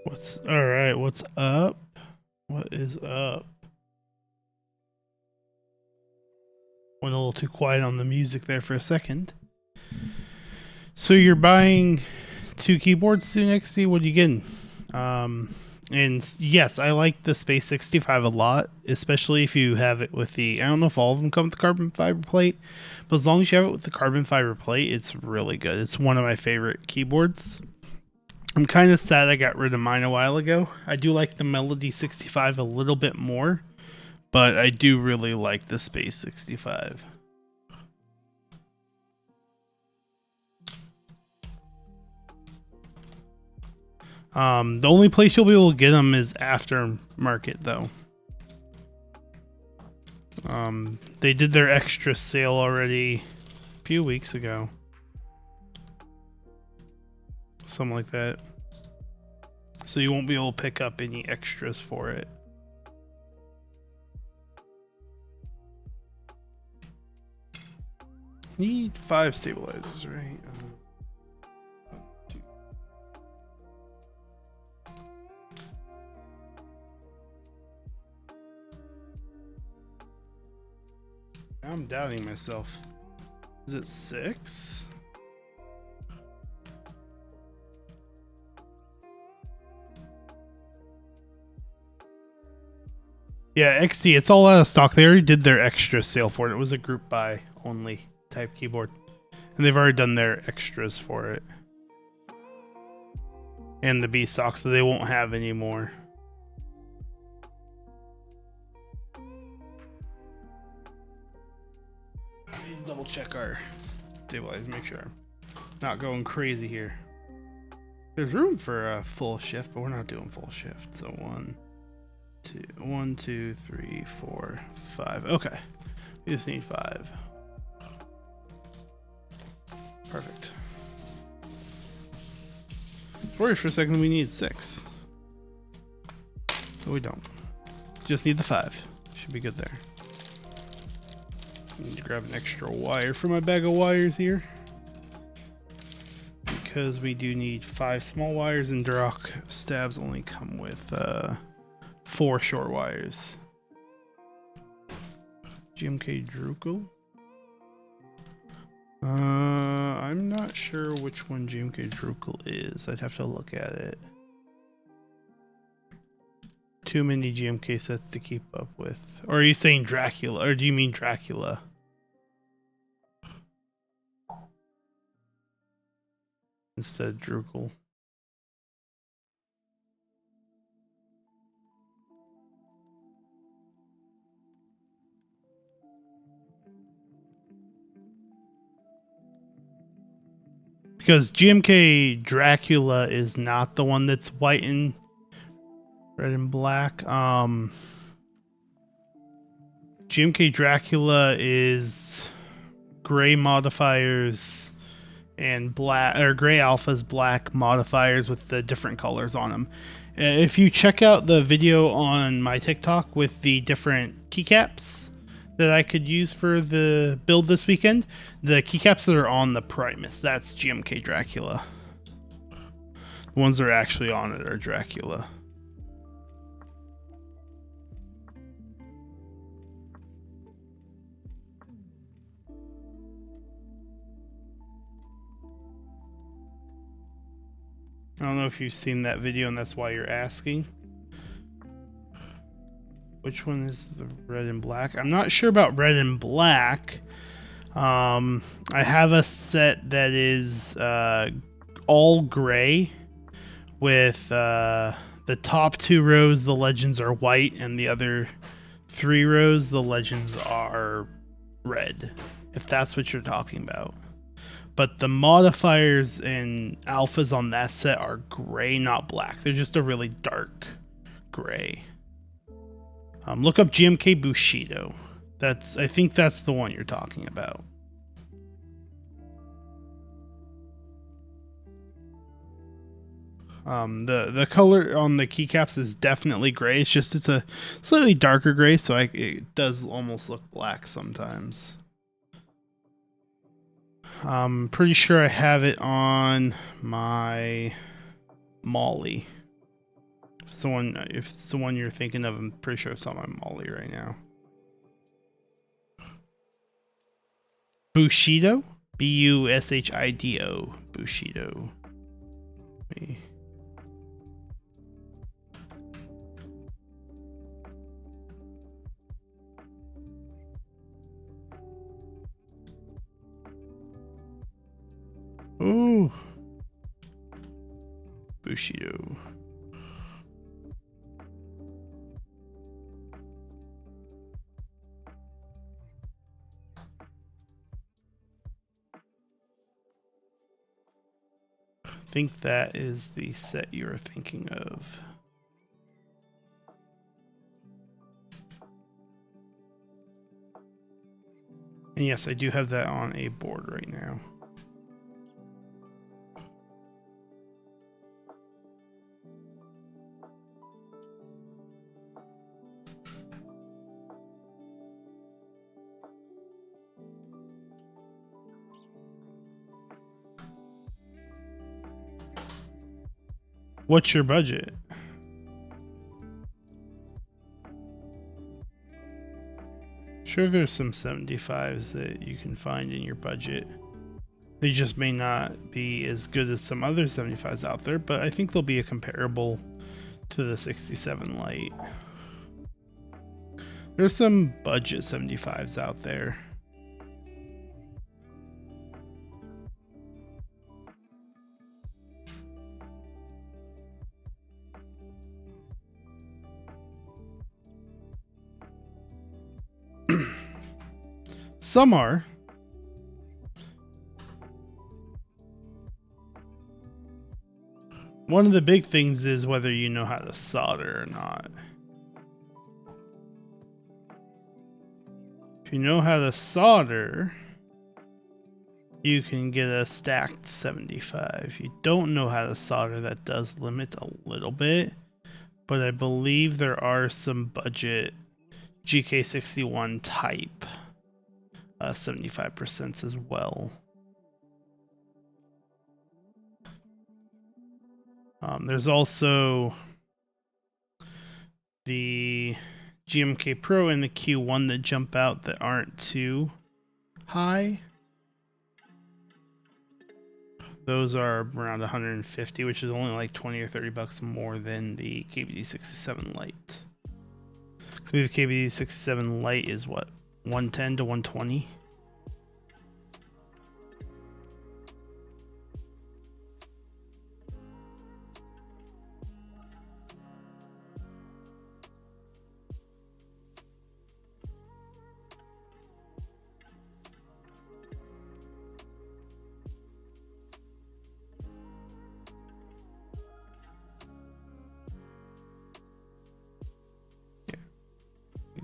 Alright, what's up? What is up? Went a little too quiet on the music there for a second. So you're buying 2 keyboards soon, XD? What are you getting? And yes, I like the Space 65 a lot, especially if you have it with the, I don't know if all of them come with the carbon fiber plate, but as long as you have it with the carbon fiber plate, it's really good. It's one of my favorite keyboards. I'm kind of sad I got rid of mine a while ago. I do like the Melody 65 a little bit more, but I do really like the Space 65. The only place you'll be able to get them is aftermarket, though. They did their extra sale already a few weeks ago. Something like that. So you won't be able to pick up any extras for it. Need 5 stabilizers, right? I'm doubting myself. Is it 6? Yeah, XD, it's all out of stock. They already did their extra sale for it. It was a group buy only type keyboard. And they've already done their extras for it. And the B stock, so they won't have any more. Double check our stabilizers, make sure I'm not going crazy here. There's room for a full shift, but we're not doing full shift. So 1, 2, 3, 4, 5. Okay, we just need 5. Perfect. Worried for a second we need 6, but we don't. Just need the 5. Should be good there. Need to grab an extra wire for my bag of wires here, because we do need 5 small wires, and Durock stabs only come with 4 short wires. GMK Drukel? I'm not sure which one GMK Drukel is. I'd have to look at it. Too many GMK sets to keep up with. Or are you saying Dracula? Or do you mean Dracula? Instead of Drukel. Because GMK Dracula is not the one that's white and red and black. GMK Dracula is gray modifiers and black, or gray alphas, black modifiers with the different colors on them. If you check out the video on my TikTok with the different keycaps that I could use for the build this weekend, the keycaps that are on the Primus, that's GMK Dracula. The ones that are actually on it are Dracula. I don't know if you've seen that video and that's why you're asking. Which one is the red and black? I'm not sure about red and black. I have a set that is all gray with the top 2 rows, the legends are white, and the other 3 rows, the legends are red, if that's what you're talking about. But the modifiers and alphas on that set are gray, not black. They're just a really dark gray. Look up GMK Bushido. I think that's the one you're talking about. The color on the keycaps is definitely gray. It's just it's a slightly darker gray, so it does almost look black sometimes. I'm pretty sure I have it on my Molly. If it's the one you're thinking of, I'm pretty sure it's on my Molly right now. Bushido? Bushido. Bushido. Me. Ooh. Bushido. I think that is the set you're thinking of. And yes, I do have that on a board right now. What's your budget? Sure, there's some 75s that you can find in your budget. They just may not be as good as some other 75s out there, but I think they'll be a comparable to the 67 Lite. There's some budget 75s out there. Some are. One of the big things is whether you know how to solder or not. If you know how to solder, you can get a stacked 75. If you don't know how to solder, that does limit a little bit, but I believe there are some budget GK61 type 75% as well. There's also the GMK Pro and the Q1 that jump out that aren't too high. Those are around 150, which is only like 20 or 30 bucks more than the KBD67 Lite. So the KBD67 Lite is what, 110 to 120?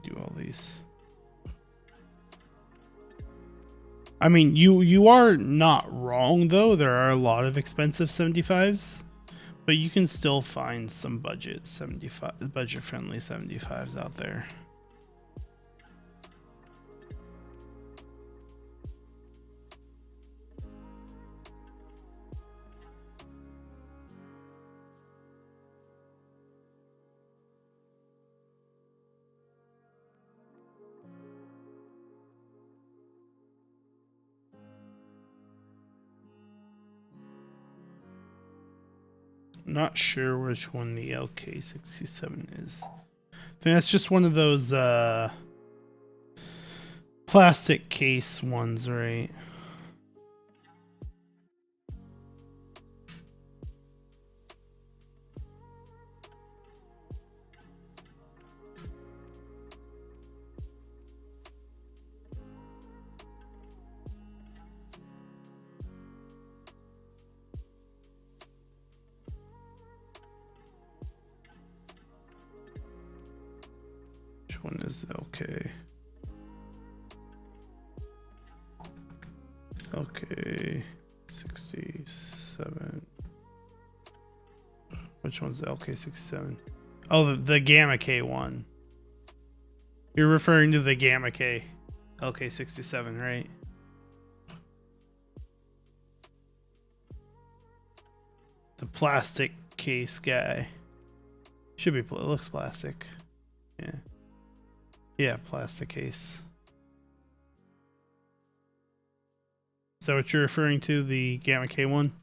Do all these. I mean, you are not wrong though. There are a lot of expensive 75s, but you can still find some budget friendly 75s out there. Not sure which one the LK67 is. I think that's just one of those plastic case ones, right? One is LK. LK67. Which one's the LK67? Oh, the Gamma K one. You're referring to the Gamma K LK67, right? The plastic case guy. Should be, it looks plastic. Yeah. Yeah, plastic case. Is that what you're referring to, the Gamma K one?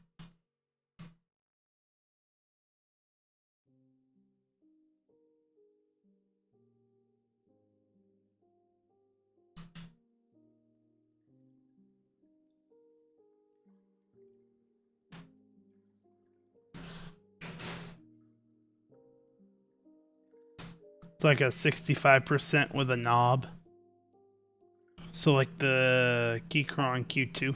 It's like a 65% with a knob. So like the Keychron Q2.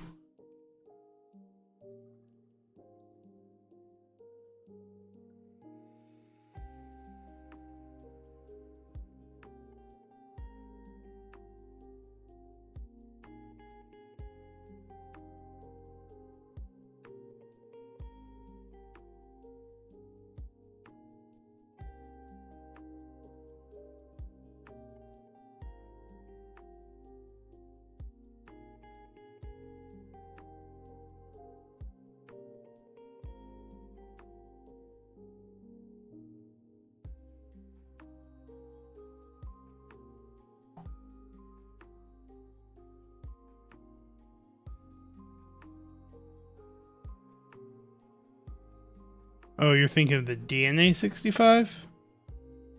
Oh, you're thinking of the DNA 65?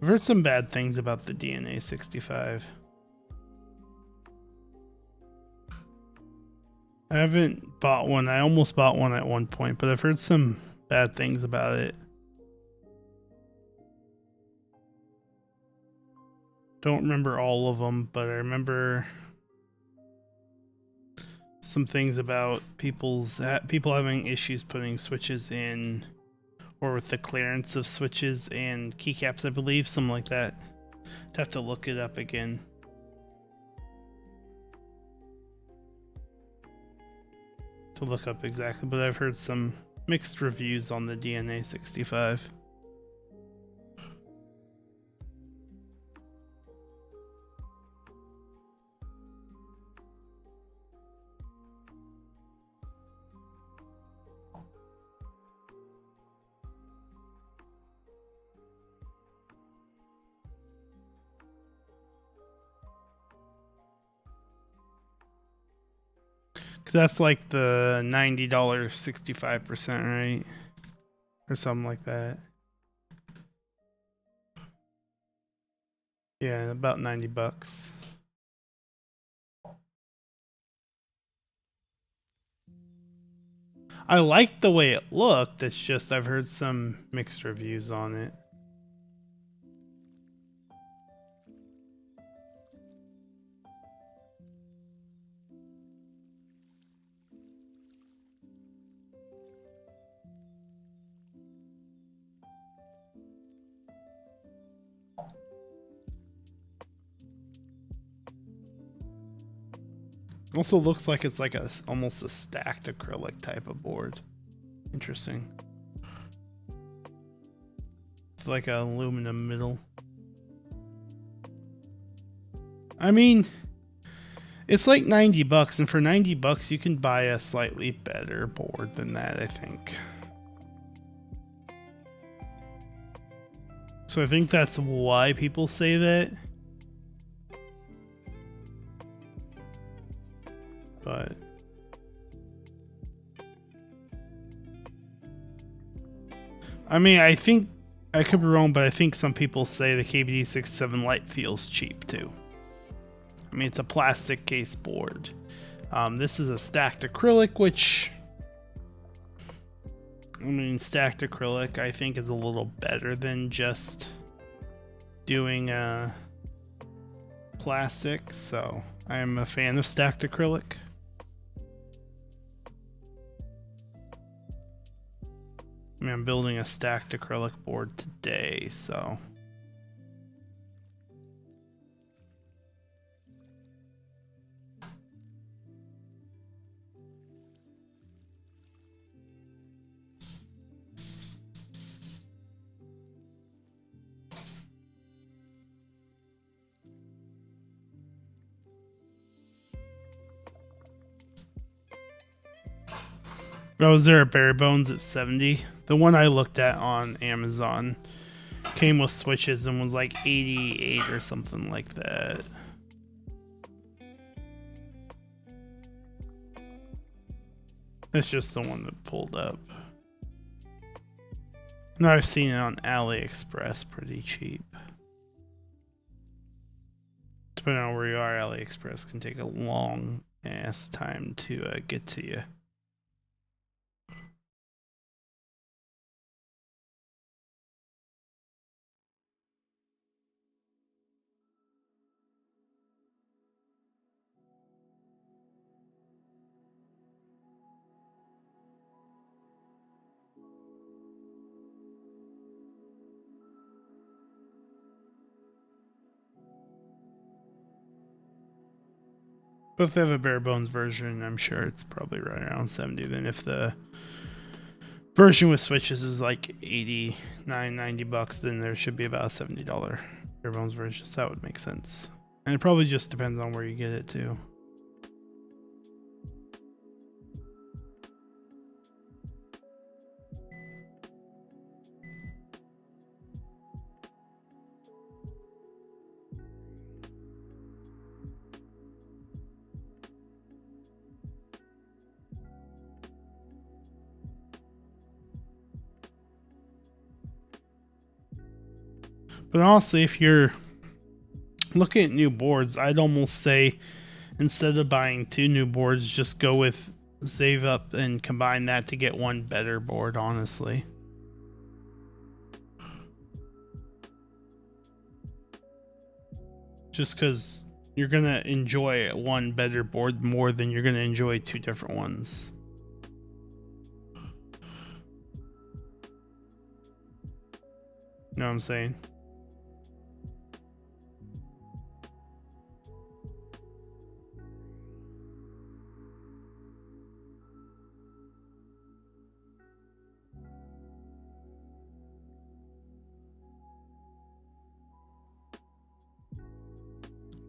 I've heard some bad things about the DNA 65. I haven't bought one. I almost bought one at one point, but I've heard some bad things about it. Don't remember all of them, but I remember some things about people having issues putting switches in, or with the clearance of switches and keycaps, I believe, something like that. I'd have to look it up again. To look up exactly, but I've heard some mixed reviews on the DNA 65. Cause that's like the $90 65%, right? Or something like that. Yeah, about 90 bucks. I like the way it looked. It's just I've heard some mixed reviews on it. Also looks like it's like almost a stacked acrylic type of board. Interesting. It's like an aluminum middle. I mean, it's like 90 bucks, and for 90 bucks you can buy a slightly better board than that, I think. So I think that's why people say that. But I mean, I think I could be wrong, but I think some people say the KBD67 Lite feels cheap too. I mean, it's a plastic case board. This is a stacked acrylic, which, I mean, stacked acrylic I think is a little better than just doing plastic. So I am a fan of stacked acrylic. I mean, I'm building a stacked acrylic board today, so. Oh, is there a bare bones at 70? The one I looked at on Amazon came with switches and was like 88 or something like that. It's just the one that pulled up. No, I've seen it on AliExpress pretty cheap. Depending on where you are, AliExpress can take a long ass time to get to you. But if they have a bare bones version, I'm sure it's probably right around 70. Then if the version with switches is like 89, 90 bucks, then there should be about a $70 bare bones version. So that would make sense. And it probably just depends on where you get it too. But honestly, if you're looking at new boards, I'd almost say instead of buying 2 new boards, just go with save up and combine that to get one better board, honestly. Just because you're going to enjoy one better board more than you're going to enjoy 2 different ones. You know what I'm saying?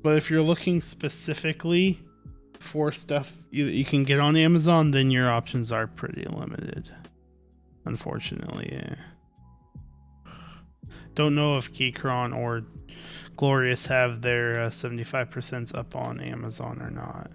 But if you're looking specifically for stuff you can get on Amazon, then your options are pretty limited. Unfortunately, yeah. Don't know if Keycron or Glorious have their 75% up on Amazon or not.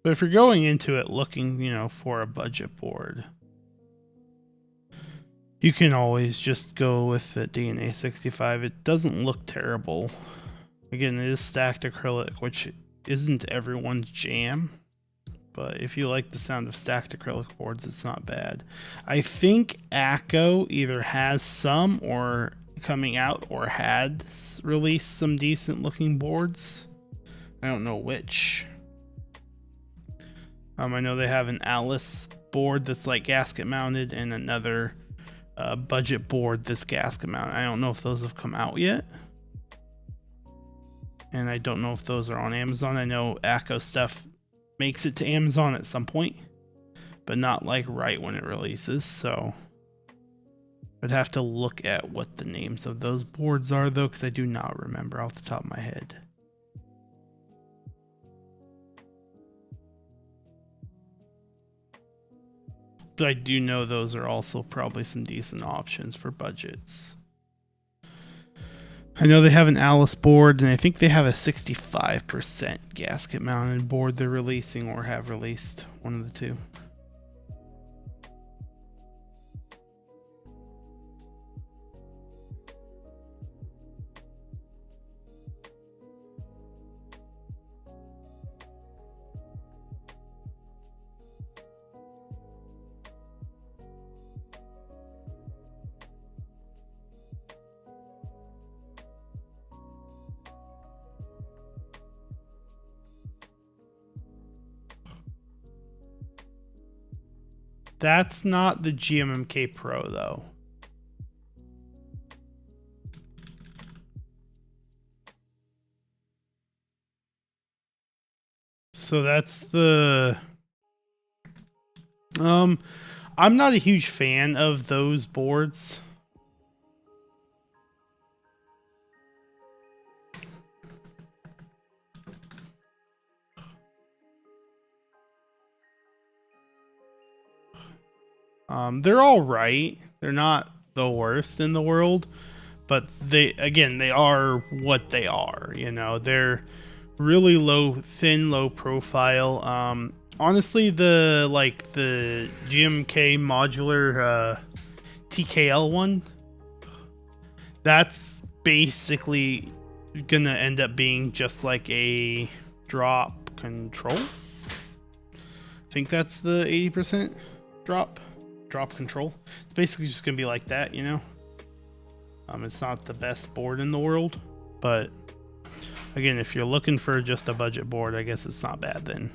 But if you're going into it looking, for a budget board, you can always just go with the DNA 65. It doesn't look terrible. Again, it is stacked acrylic, which isn't everyone's jam. But if you like the sound of stacked acrylic boards, it's not bad. I think ACO either has some or coming out or had released some decent looking boards. I don't know which. I know they have an Alice board that's like gasket mounted and another budget board that's gasket mounted. I don't know if those have come out yet. And I don't know if those are on Amazon. I know ACO stuff makes it to Amazon at some point, but not like right when it releases. So I'd have to look at what the names of those boards are though, because I do not remember off the top of my head. But I do know those are also probably some decent options for budgets. I know they have an Alice board, and I think they have a 65% gasket mounted board they're releasing or have released, one of the two. That's not the GMMK Pro though. So that's the I'm not a huge fan of those boards. They're all right. They're not the worst in the world, but they are what they are. You know, they're really low profile. Honestly, the GMK modular TKL one, that's basically gonna end up being just like a drop control. I think that's the 80% drop control. It's basically just gonna be like that, you know. It's not the best board in the world, but again, if you're looking for just a budget board, I guess it's not bad then.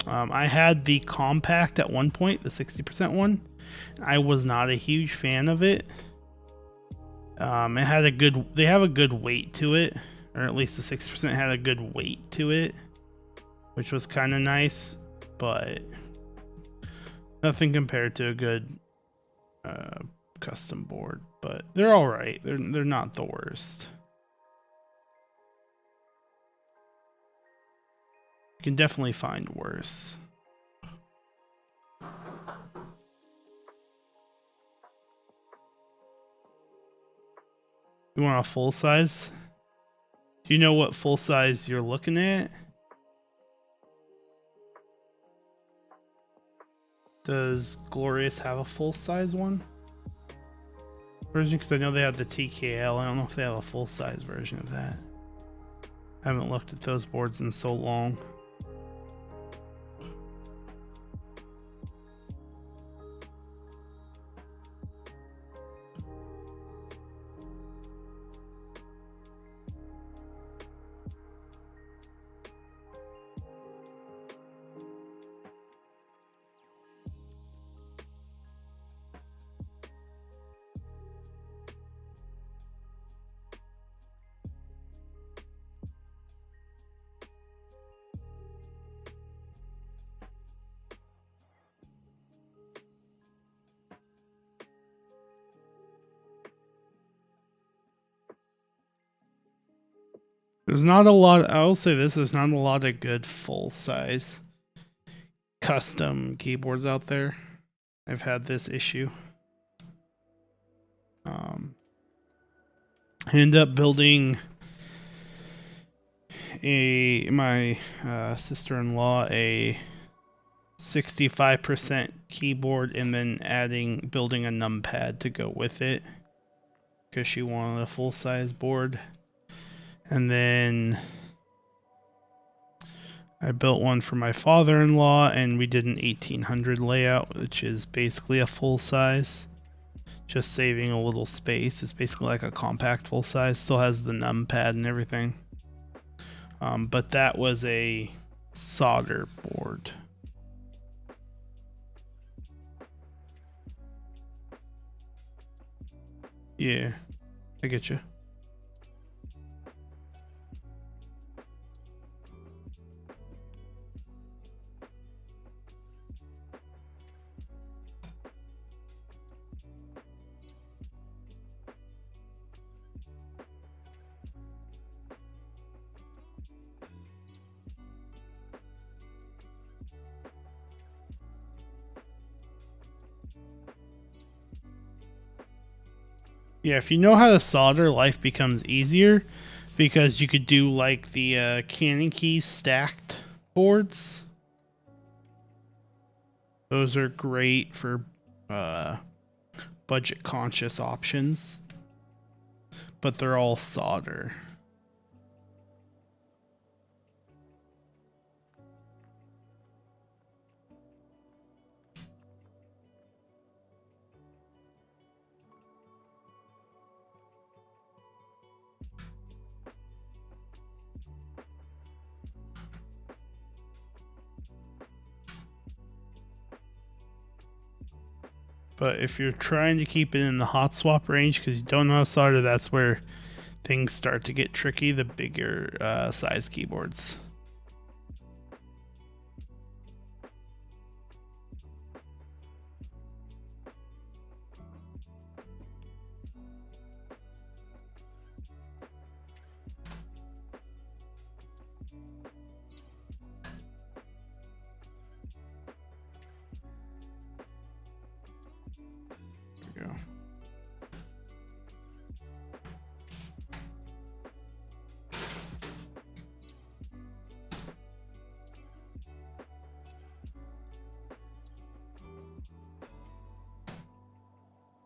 I had the compact at one point, the 60% one. I was not a huge fan of it. It had they have a good weight to it, or at least the 6% had a good weight to it, which was kind of nice, but nothing compared to a good custom board. But they're all right. They're not the worst. You can definitely find worse. You want a full size? Do you know what full size you're looking at? Does Glorious have a full size one version? Because I know they have the TKL. I don't know if they have a full size version of that. I haven't looked at those boards in so long. There's not a lot. I will say this: there's not a lot of good full size custom keyboards out there. I've had this issue. I ended up building my sister-in-law a 65% keyboard, and then building a numpad to go with it because she wanted a full-size board. And then I built one for my father-in-law, and we did an 1800 layout, which is basically a full size, just saving a little space. It's basically like a compact full size, still has the numpad and everything. But that was a solder board. Yeah, I get you. Yeah, if you know how to solder, life becomes easier because you could do like the Cannon Keys stacked boards. Those are great for budget conscious options, but they're all solder. But if you're trying to keep it in the hot swap range because you don't know how to solder, that's where things start to get tricky, the bigger size keyboards. There we go.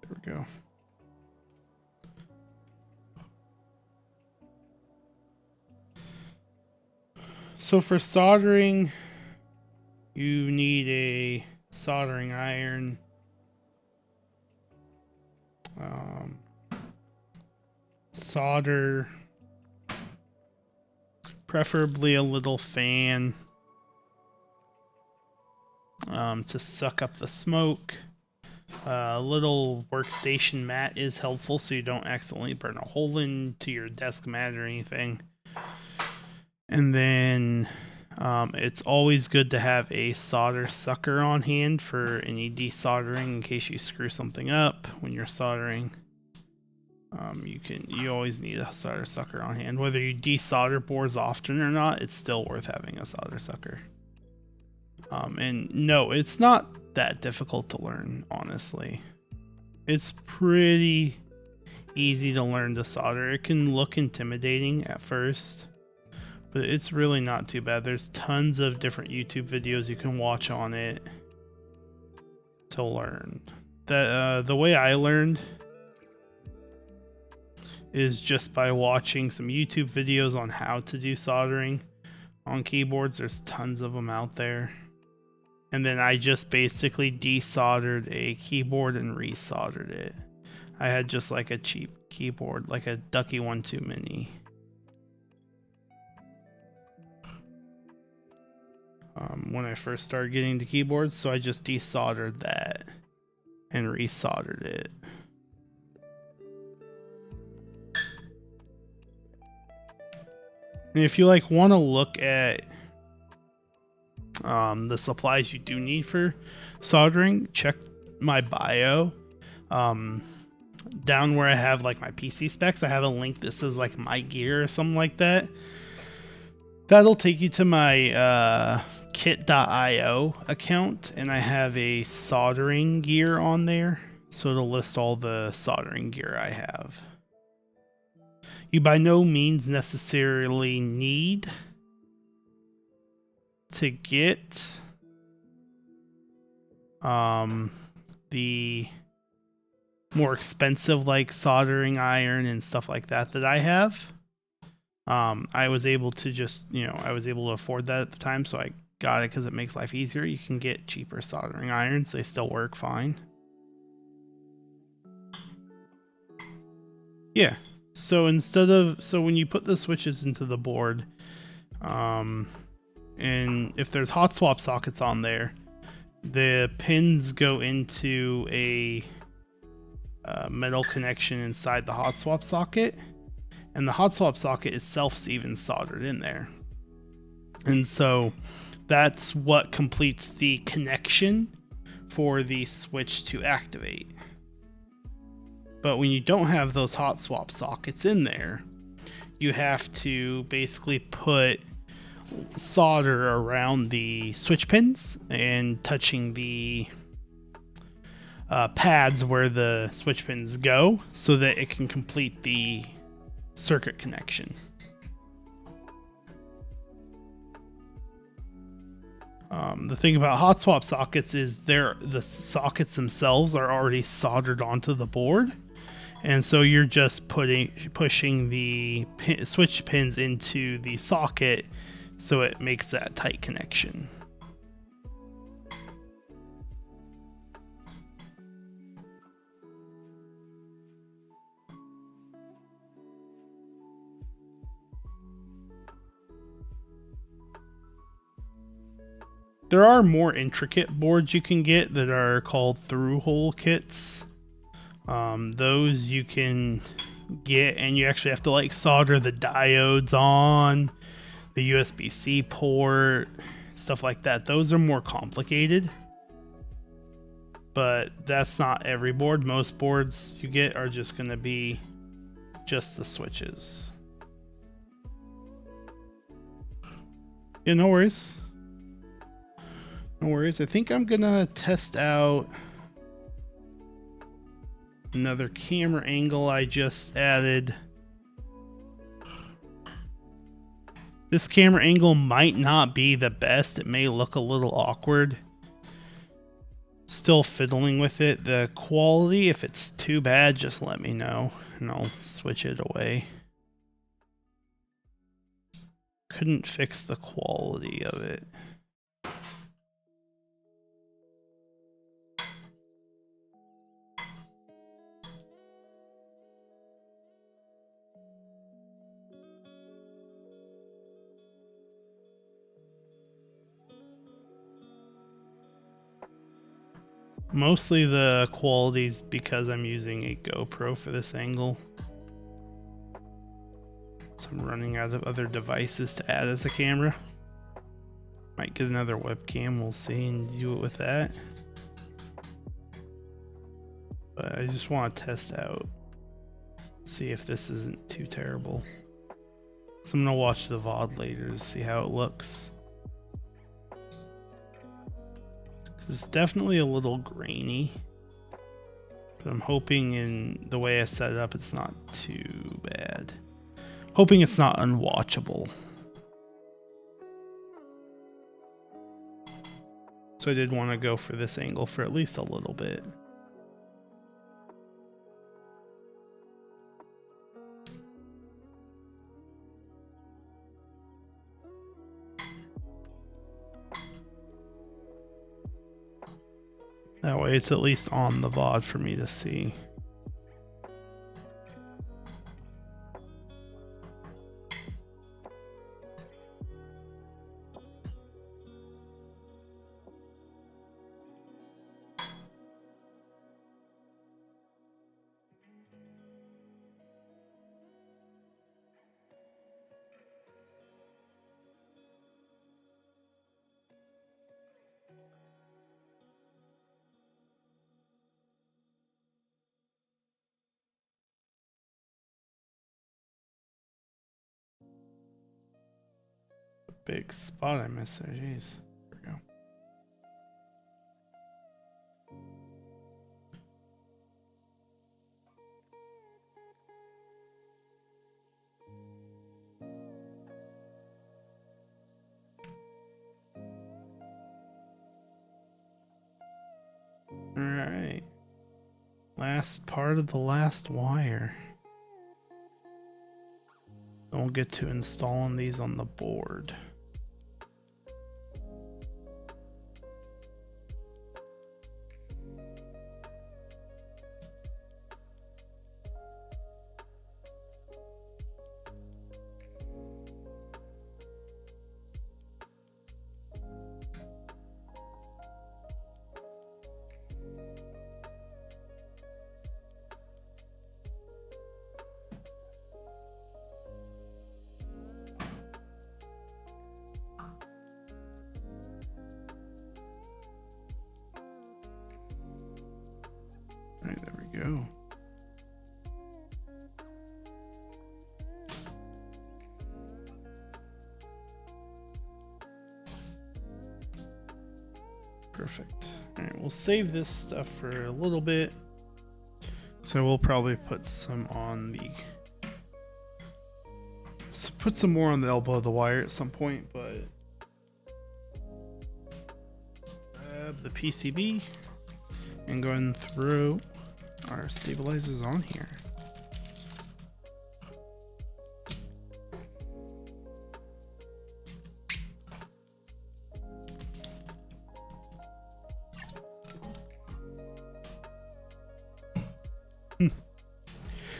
There we go. So for soldering, you need a soldering iron. Solder, preferably a little fan to suck up the smoke. A little workstation mat is helpful so you don't accidentally burn a hole into your desk mat or anything. And then it's always good to have a solder sucker on hand for any desoldering in case you screw something up when you're soldering. You always need a solder sucker on hand. Whether you desolder boards often or not, it's still worth having a solder sucker. And no, it's not that difficult to learn, honestly. It's pretty easy to learn to solder. It can look intimidating at first, but it's really not too bad. There's tons of different YouTube videos you can watch on it to learn. The way I learned is just by watching some YouTube videos on how to do soldering on keyboards. There's tons of them out there. And then I just basically desoldered a keyboard and resoldered it. I had just like a cheap keyboard, like a Ducky 1-2 Mini. When I first started getting the keyboards, so I just desoldered that and resoldered it. And if you like want to look at the supplies you do need for soldering, check my bio. Down where I have like my PC specs, I have a link that says like my gear or something like that. That'll take you to my kit.io account, and I have a soldering gear on there, so it'll list all the soldering gear I have. You by no means necessarily need to get the more expensive like soldering iron and stuff like that I have. I was able to just, I was able to afford that at the time, so I got it because it makes life easier. You can get cheaper soldering irons. They still work fine. Yeah. So when you put the switches into the board, and if there's hot swap sockets on there, the pins go into a metal connection inside the hot swap socket, and the hot swap socket itself is even soldered in there. And so that's what completes the connection for the switch to activate. But when you don't have those hot swap sockets in there, you have to basically put solder around the switch pins and touching the pads where the switch pins go so that it can complete the circuit connection. The thing about hot swap sockets is the sockets themselves are already soldered onto the board, and so you're just pushing the switch pins into the socket so it makes that tight connection. There are more intricate boards you can get that are called through-hole kits. Those you can get, and you actually have to like solder the diodes on, the USB-C port, stuff like that. Those are more complicated, but that's not every board. Most boards you get are just going to be just the switches. Yeah, no worries. No worries. I think I'm gonna test out another camera angle I just added. This camera angle might not be the best. It may look a little awkward. Still fiddling with it. The quality, if it's too bad, just let me know and I'll switch it away. Couldn't fix the quality of it. Mostly the quality's because I'm using a GoPro for this angle. So I'm running out of other devices to add as a camera. Might get another webcam, we'll see, and do it with that. But I just want to test out, see if this isn't too terrible. So I'm gonna watch the VOD later to see how it looks. It's definitely a little grainy, but I'm hoping in the way I set it up it's not too bad. Hoping it's not unwatchable. So I did want to go for this angle for at least a little bit. That way it's at least on the VOD for me to see. Big spot I missed there, jeez. There we go. Alright. Last part of the last wire. Then we'll get to installing these on the board. Alright, there we go. Perfect. Alright, we'll save this stuff for a little bit. So we'll probably put some on the... So put some more on the elbow of the wire at some point, but... Grab the PCB and go and throw our stabilizers on here.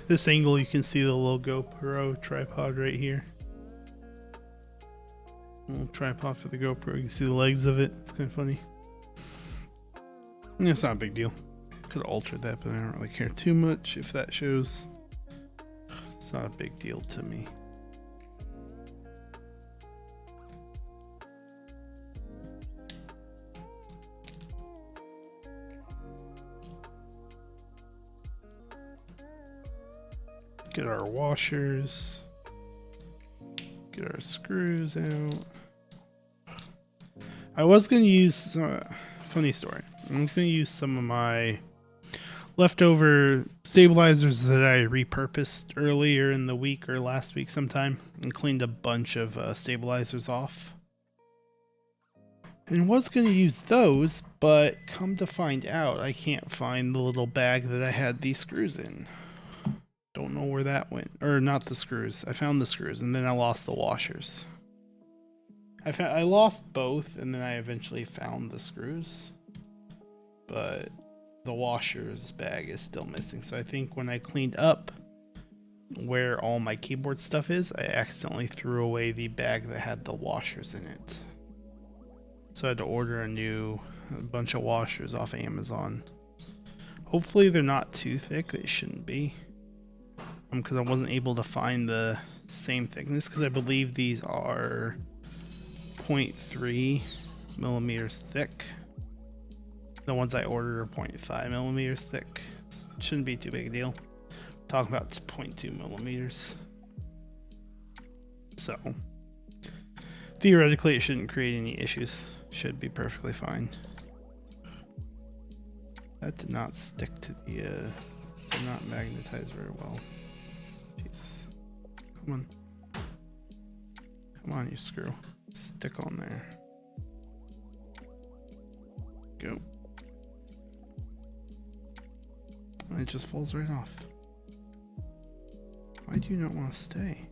This angle, you can see the little GoPro tripod right here. We'll tripod for the GoPro. You can see the legs of it. It's kind of funny. It's not a big deal. Could have altered that, but I don't really care too much if that shows. It's not a big deal to me. Get our washers. Get our screws out. I was going to use, funny story, I was going to use some of my leftover stabilizers that I repurposed earlier in the week or last week sometime and cleaned a bunch of stabilizers off. And was going to use those, but come to find out, I can't find the little bag that I had these screws in. Don't know where that went. Or not the screws. I found the screws and then I lost the washers. I lost both and then I eventually found the screws. But the washers bag is still missing. So I think when I cleaned up where all my keyboard stuff is, I accidentally threw away the bag that had the washers in it. So I had to order a bunch of washers off Amazon. Hopefully they're not too thick. They shouldn't be. Because I wasn't able to find the same thickness, because I believe these are 0.3 millimeters thick. The ones I ordered are 0.5 millimeters thick. It shouldn't be too big a deal. I'm talking about 0.2 millimeters. So theoretically it shouldn't create any issues. Should be perfectly fine. That did not stick to the did not magnetize very well. Jesus. Come on. Come on, you screw. Stick on there. Go. And it just falls right off. Why do you not want to stay?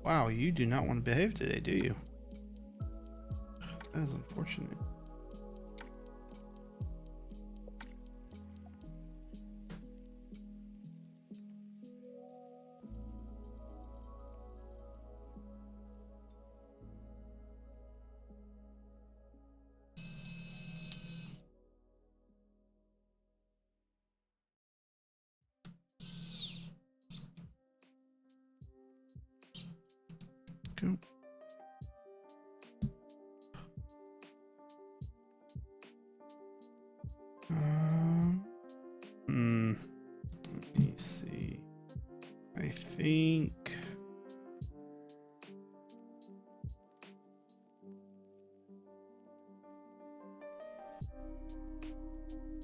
Wow, you do not want to behave today, do you? That is unfortunate. Go. Let me see. I think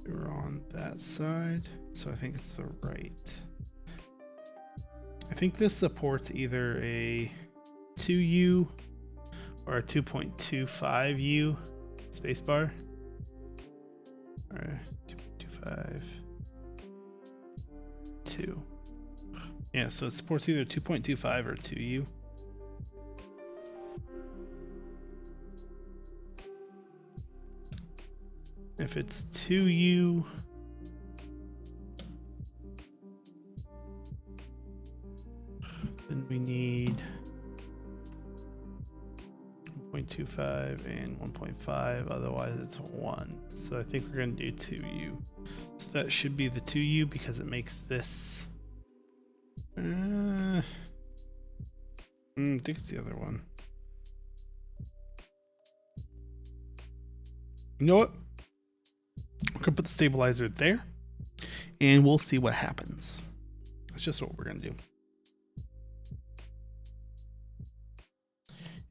we're on that side, so I think it's the right. I think this supports either a 2U or a 2.25U spacebar. Or 2.25. 2. Yeah, so it supports either 2.25 or 2U. If it's 2U, then we need 1.25 and 1.5, otherwise it's 1. So I think we're going to do 2U. So that should be the 2U because it makes this... I think it's the other one. You know what? We're going to put the stabilizer there, and we'll see what happens. That's just what we're going to do.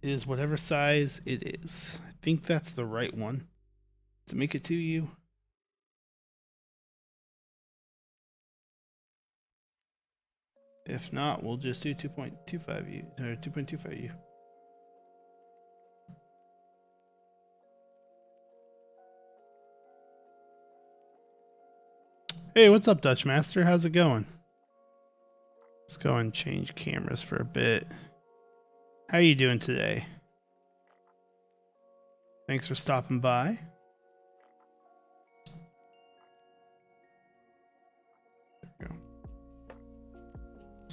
It is whatever size it is. I think that's the right one to make it 2U. If not, we'll just do 2.25U or 2.25U. Hey, what's up, Dutch Master? How's it going? Let's go and change cameras for a bit. How you doing today? Thanks for stopping by.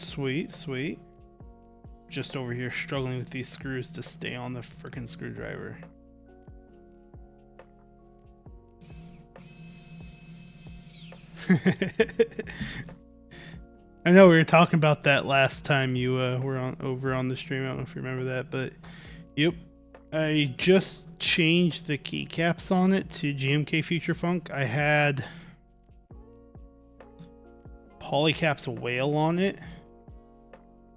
Sweet, sweet. Just over here struggling with these screws to stay on the frickin' screwdriver. I know we were talking about that last time you were over on the stream. I don't know if you remember that, but yep. I just changed the keycaps on it to GMK Future Funk. I had Polycaps Whale on it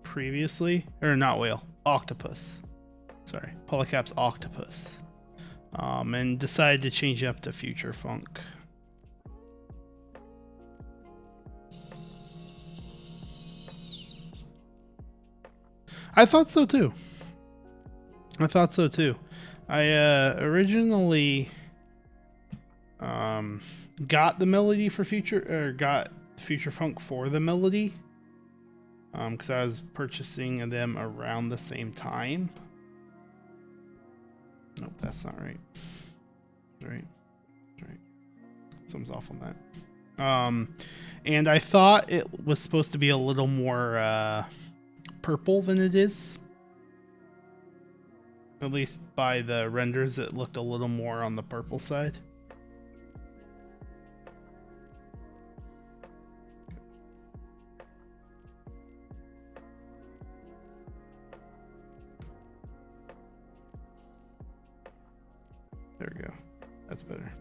previously, or not Whale, Octopus. Sorry, Polycaps Octopus. And decided to change it up to Future Funk. I thought so too. I originally got the melody for got Future Funk for the melody, because I was purchasing them around the same time. Nope, that's not right. Right. Something's off on that. And I thought it was supposed to be a little more purple than it is. At least by the renders, it looked a little more on the purple side. There we go. That's better.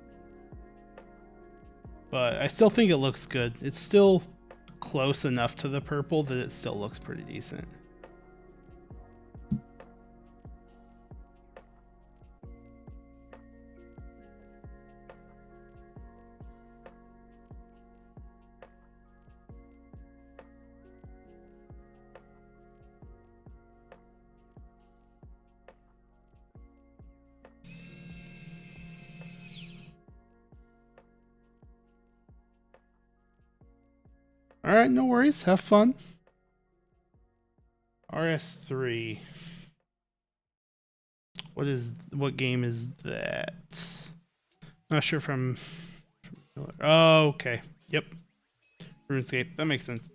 But I still think it looks good. It's still close enough to the purple that it still looks pretty decent. All right, no worries. Have fun. RS3. What game is that? Not sure from oh, okay. Yep. RuneScape. That makes sense.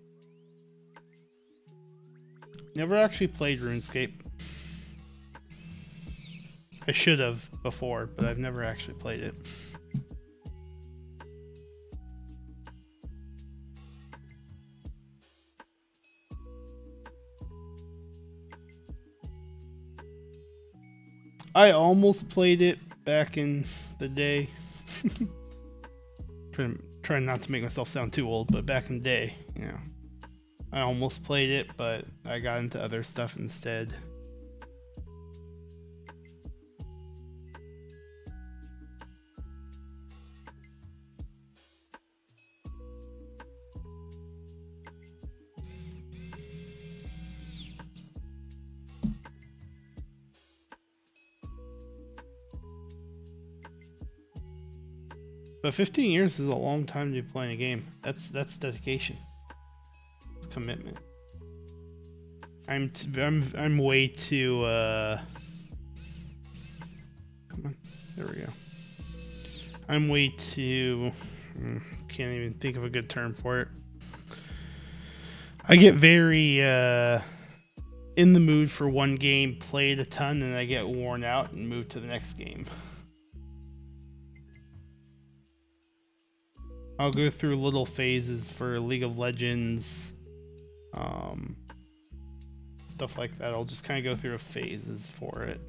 Never actually played RuneScape. I should have before, but I've never actually played it. I almost played it back in the day. Trying not to make myself sound too old, but back in the day, you know, I almost played it, but I got into other stuff instead. But 15 years is a long time to be playing a game. That's dedication. It's commitment. I'm way too come on. There we go. I'm way too can't even think of a good term for it. I get very in the mood for one game, play it a ton, and I get worn out and move to the next game. I'll go through little phases for League of Legends, stuff like that. I'll just kind of go through phases for it.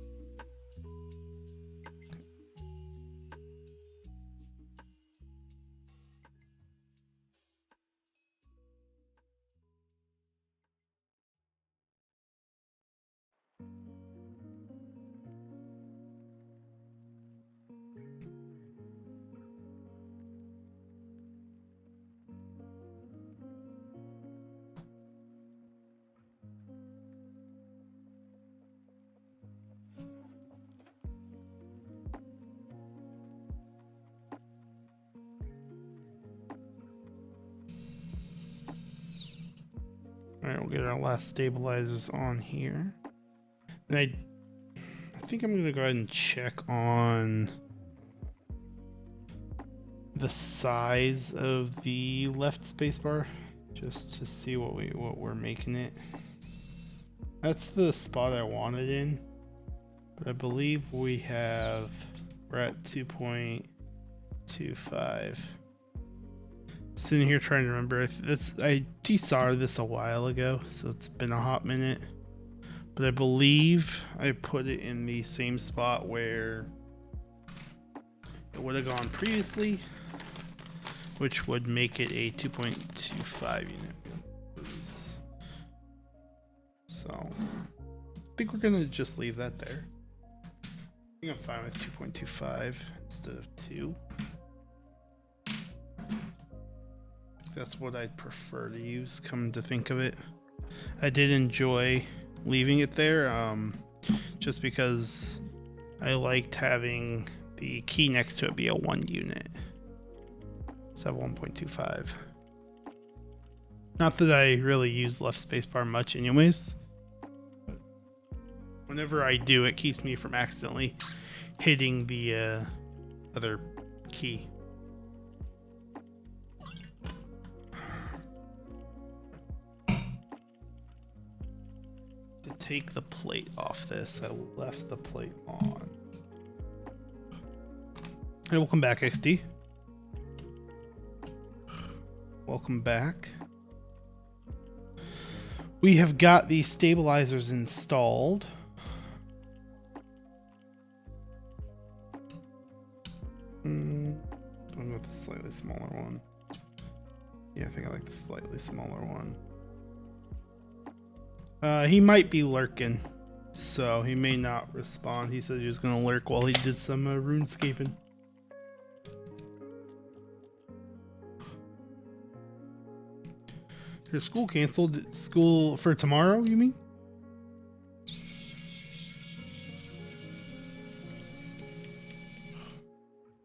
Alright, we'll get our last stabilizers on here. And I think I'm going to go ahead and check on the size of the left spacebar, just to see what we're making it. That's the spot I wanted in, but I believe we're at 2.25. Sitting here trying to remember. I desawed this a while ago, so it's been a hot minute. But I believe I put it in the same spot where it would have gone previously, which would make it a 2.25 unit. So I think we're gonna just leave that there. I think I'm fine with 2.25 instead of 2. That's what I'd prefer to use, come to think of it. I did enjoy leaving it there, just because I liked having the key next to it be a 1 unit. So 1.25. Not that I really use left spacebar much anyways. But whenever I do, it keeps me from accidentally hitting the other key. To take the plate off this, I left the plate on. Hey, welcome back, XD. Welcome back. We have got the stabilizers installed. I'm going with the slightly smaller one. Yeah, I think I like the slightly smaller one. He might be lurking, so he may not respond. He said he was going to lurk while he did some runescaping. Your school canceled? School for tomorrow, you mean?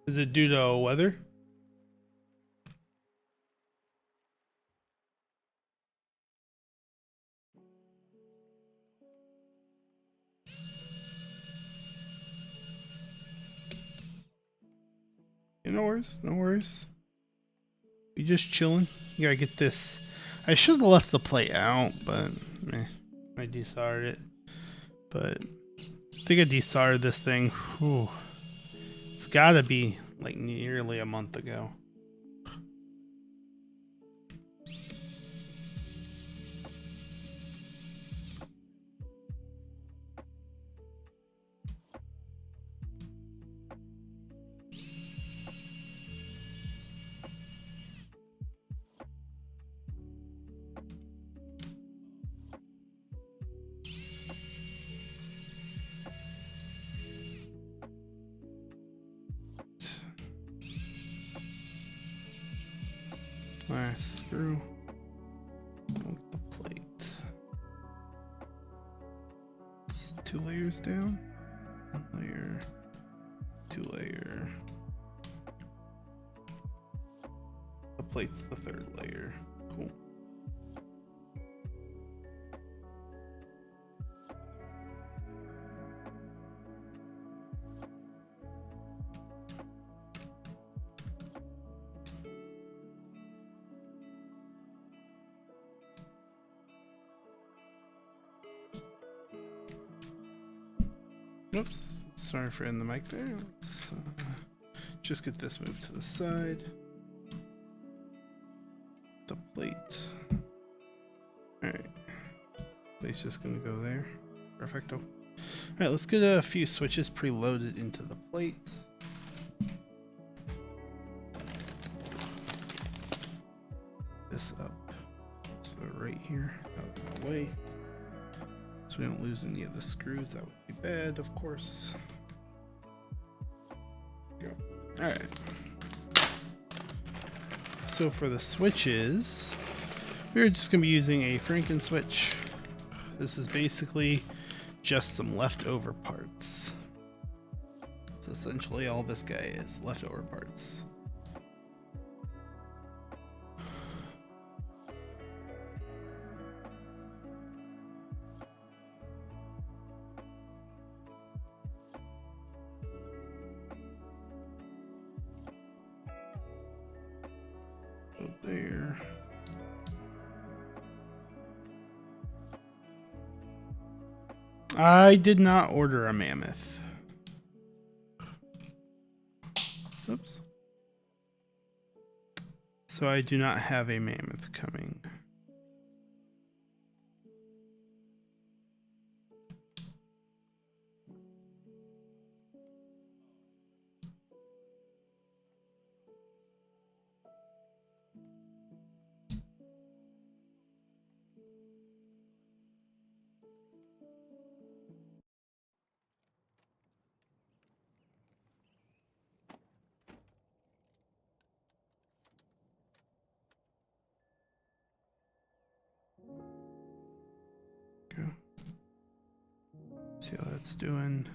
Is it due to weather? Yeah, no worries, no worries. We just chilling. You gotta get this. I should have left the plate out, but I desoldered it. But I think I desoldered this thing. Whew. It's gotta be like nearly a month ago. Last screw. With the plate. Just 2 layers down. 1 layer. 2 layer. The plate's the 3rd layer. Cool. Oops, sorry for hitting the mic there. Let's just get this moved to the side. The plate. Alright. Plate's just gonna go there. Perfecto. Alright, let's get a few switches preloaded into the plate. This up. So right here, out of the way. So we don't lose any of the screws. That would be bad, of course. Go. Alright. So for the switches, we're just going to be using a frankenswitch. This is basically just some leftover parts. That's essentially all this guy is, leftover parts. There. I did not order a mammoth. Oops. So I do not have a mammoth coming. Go. See how that's doing.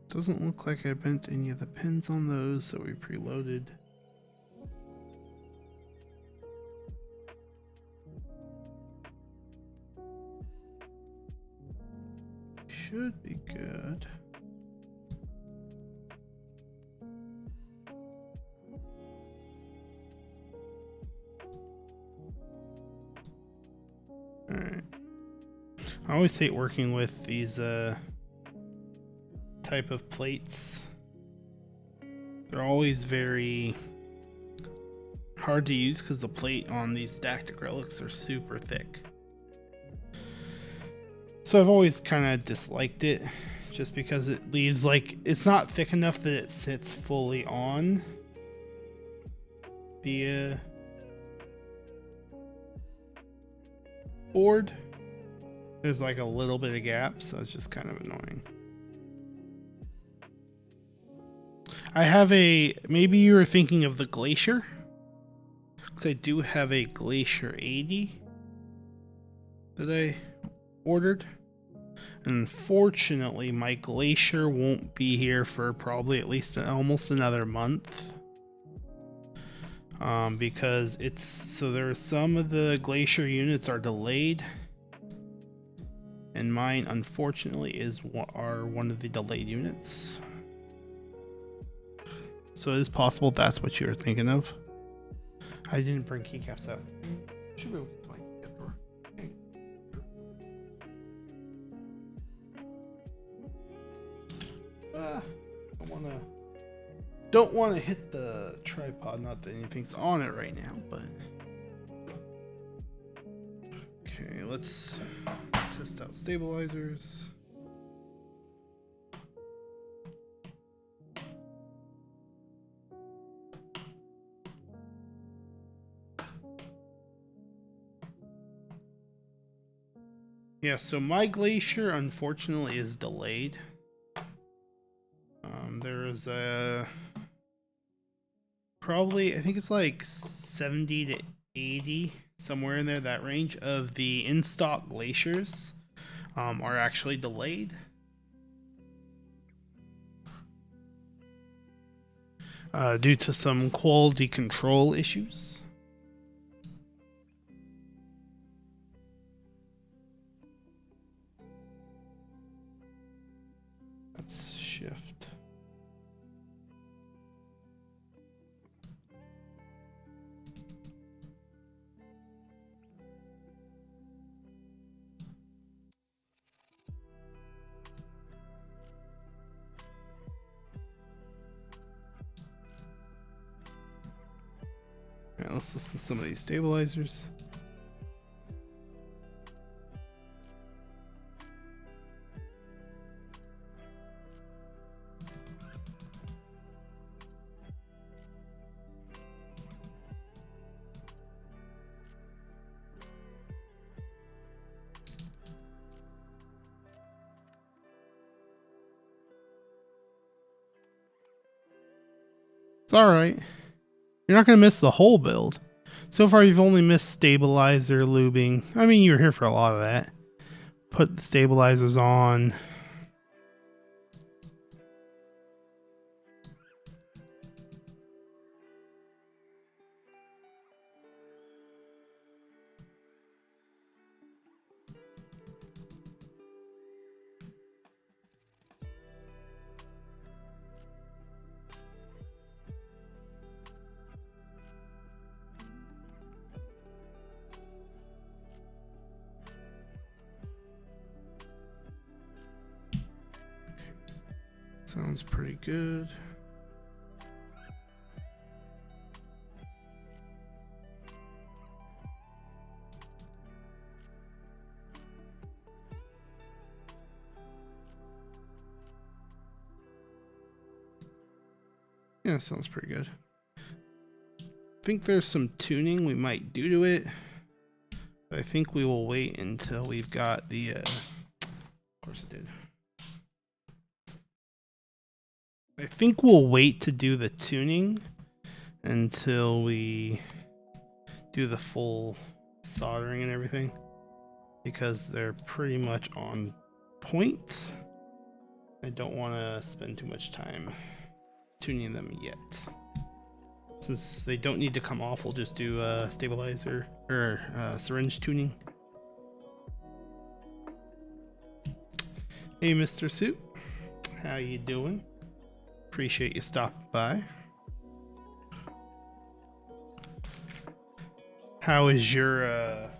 Doesn't look like I bent any of the pins on those that we preloaded. Should be good. Alright. I always hate working with these type of plates. They're always very hard to use because the plate on these stacked acrylics are super thick. So I've always kind of disliked it just because it leaves like, it's not thick enough that it sits fully on the board. There's like a little bit of gap, so it's just kind of annoying. I have maybe you were thinking of the Glacier, because I do have a Glacier 80 that I ordered. Unfortunately, my Glacier won't be here for probably at least almost another month. Because there are some of the Glacier units are delayed, and mine unfortunately are one of the delayed units. So it is possible that's what you were thinking of. I didn't bring keycaps out. Should be able to get to my keycap drawer. Don't wanna hit the tripod, not that anything's on it right now, but okay, let's test out stabilizers. Yeah, so my Glacier unfortunately is delayed. There is probably, I think it's like 70 to 80, somewhere in there, that range of the in-stock Glaciers are actually delayed. Due to some quality control issues. Let's shift. All right, let's listen to some of these stabilizers. It's all right. You're not going to miss the whole build. So far, you've only missed stabilizer, lubing. I mean, you were here for a lot of that. Put the stabilizers on. Sounds pretty good. Yeah, sounds pretty good. I think there's some tuning we might do to it. But I think we will wait until we've got the, of course it did. I think we'll wait to do the tuning until we do the full soldering and everything, because they're pretty much on point. I don't want to spend too much time tuning them yet. Since they don't need to come off, we'll just do stabilizer or syringe tuning. Hey, Mr. Suit, how you doing? Appreciate you stopping by. How is your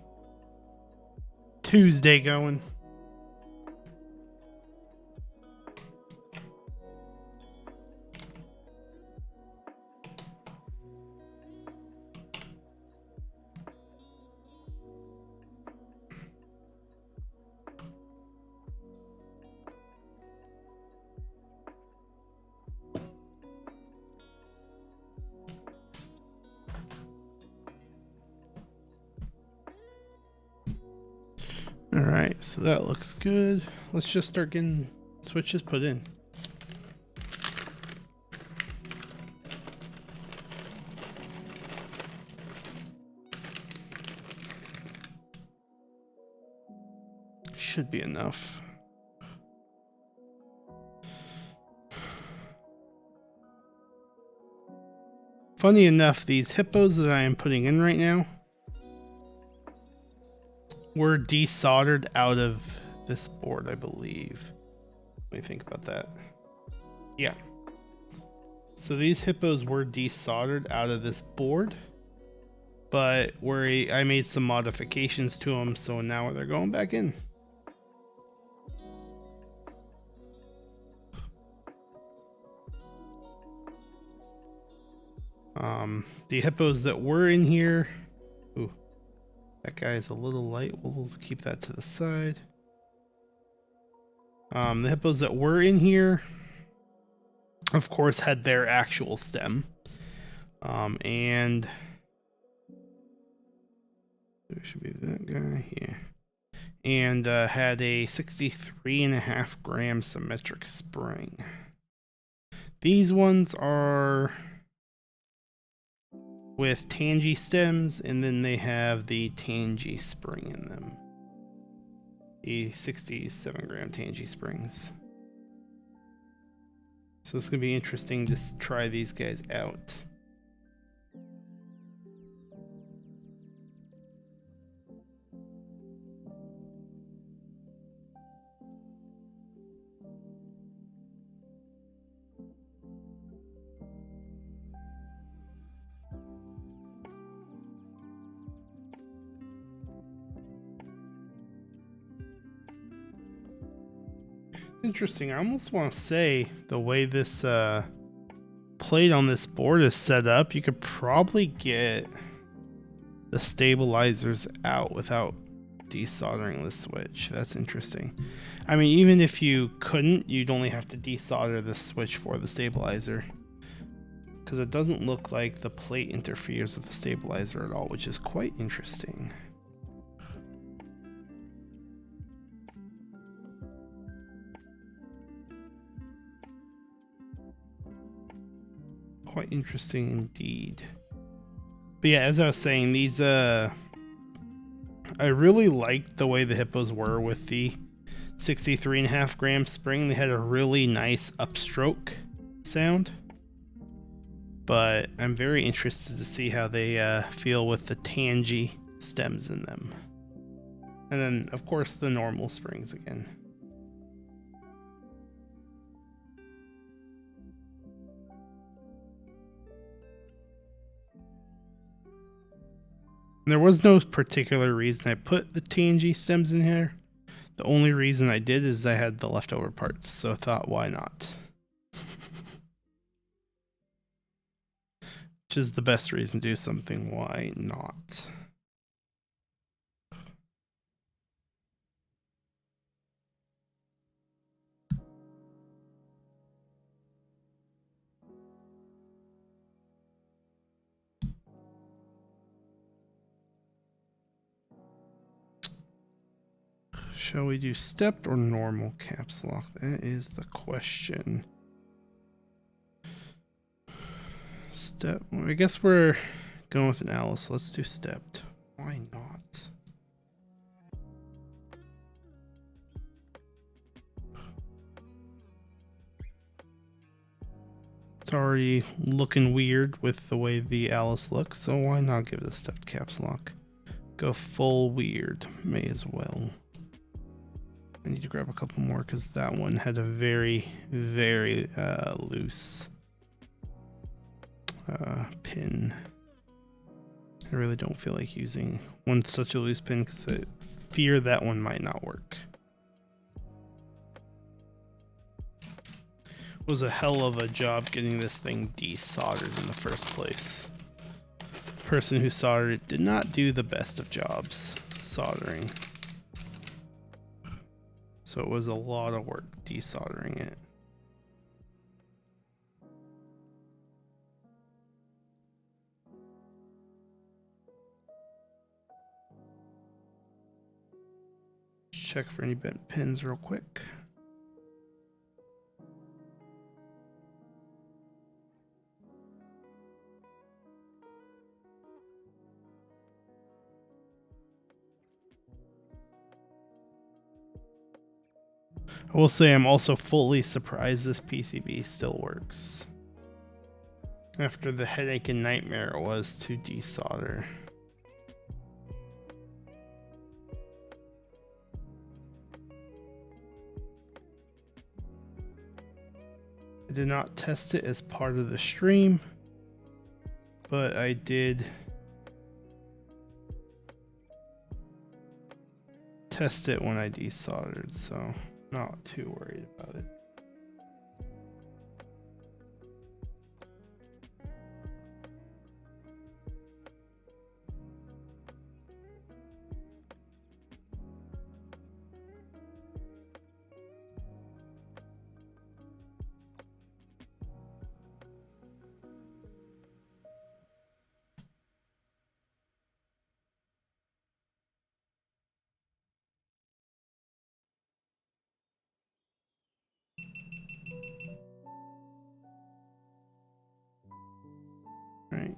Tuesday going? All right, so that looks good. Let's just start getting switches put in. Should be enough. Funny enough, these hippos that I am putting in right now were desoldered out of this board, I believe. Let me think about that. Yeah. So these hippos were desoldered out of this board, but I made some modifications to them, so now they're going back in. The hippos that were in here, ooh, that guy is a little light. We'll keep that to the side. The hippos that were in here, of course, had their actual stem. And there should be that guy here. And had a 63.5 gram symmetric spring. These ones are with Tangie stems, and then they have the Tangie spring in them. The 67 gram Tangie springs. So it's going to be interesting to try these guys out. Interesting. I almost want to say the way this plate on this board is set up, you could probably get the stabilizers out without desoldering the switch. That's interesting. I mean, even if you couldn't, you'd only have to desolder the switch for the stabilizer, because it doesn't look like the plate interferes with the stabilizer at all, which is quite interesting. Quite interesting indeed. But yeah, as I was saying, these I really liked the way the hippos were with the 63.5 gram spring. They had a really nice upstroke sound, but I'm very interested to see how they feel with the Tangie stems in them, and then of course the normal springs again. There was no particular reason I put the Tangie stems in here. The only reason I did is I had the leftover parts, so I thought, why not? which is the best reason to do something. Why not? Shall we do stepped or normal caps lock? That is the question. Step. Well, I guess we're going with an Alice. Let's do stepped. Why not? It's already looking weird with the way the Alice looks, so why not give it a stepped caps lock? Go full weird. May as well. I need to grab a couple more because that one had a very, very loose pin. I really don't feel like using one such a loose pin because I fear that one might not work. It was a hell of a job getting this thing desoldered in the first place. The person who soldered it did not do the best of jobs soldering. So it was a lot of work desoldering it. Check for any bent pins real quick. I will say I'm also fully surprised this PCB still works after the headache and nightmare it was to desolder. I did not test it as part of the stream, but I did test it when I desoldered, so not too worried about it. Right.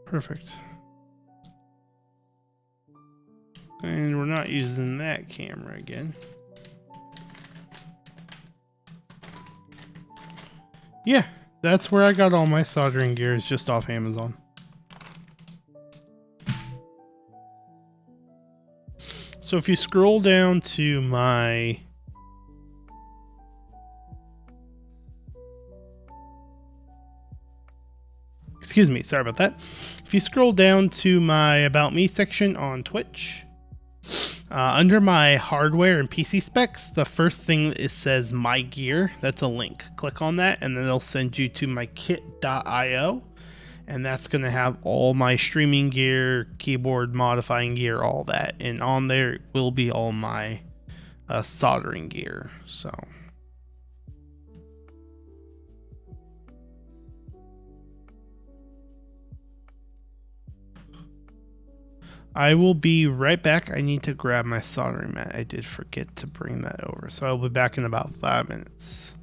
Perfect. And we're not using that camera again. Yeah, that's where I got all my soldering gear, is just off Amazon. So if you scroll down to my excuse me, sorry about that. If you scroll down to my About Me section on Twitch, under my hardware and PC specs, the first thing it says My Gear. That's a link. Click on that, and then it'll send you to my kit.io, and that's going to have all my streaming gear, keyboard modifying gear, all that. And on there will be all my soldering gear. So I will be right back. I need to grab my soldering mat. I did forget to bring that over. So I'll be back in about 5 minutes.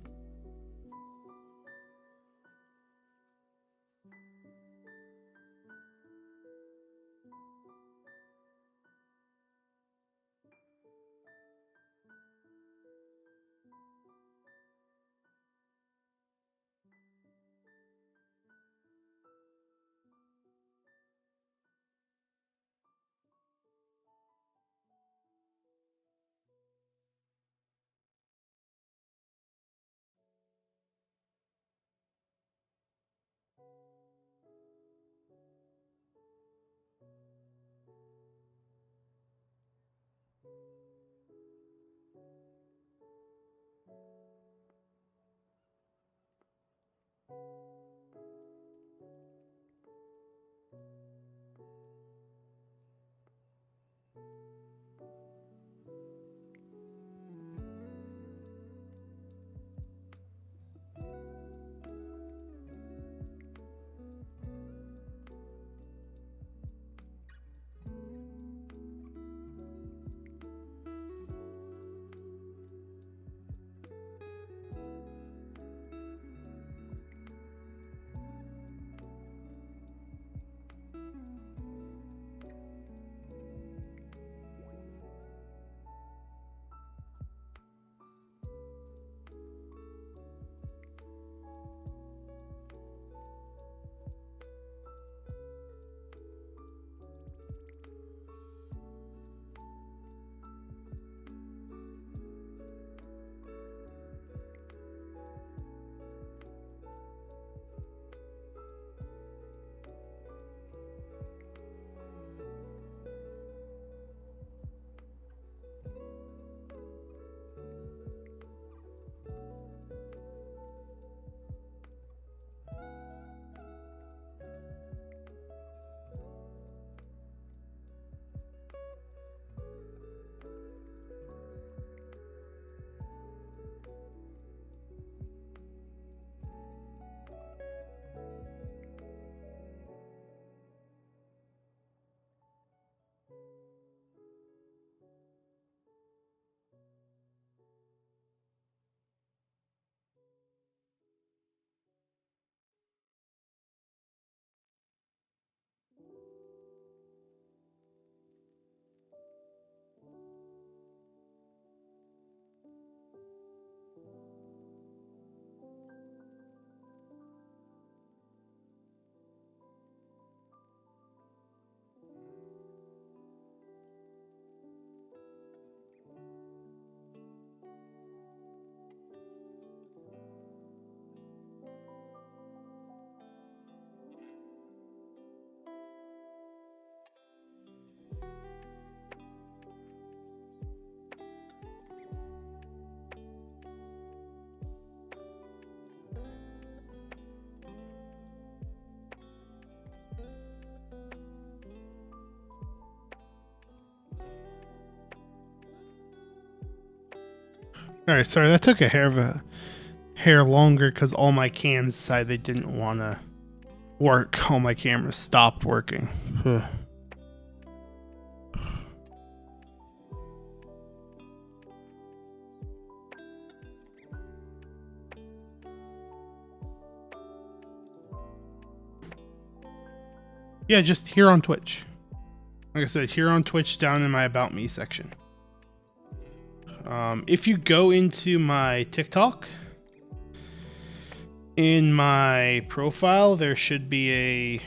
Alright, sorry, that took a hair longer because all my cams decided they didn't want to work. All my cameras stopped working. Yeah, just here on Twitch. Like I said, here on Twitch down in my About Me section. If you go into my TikTok, in my profile, there should be a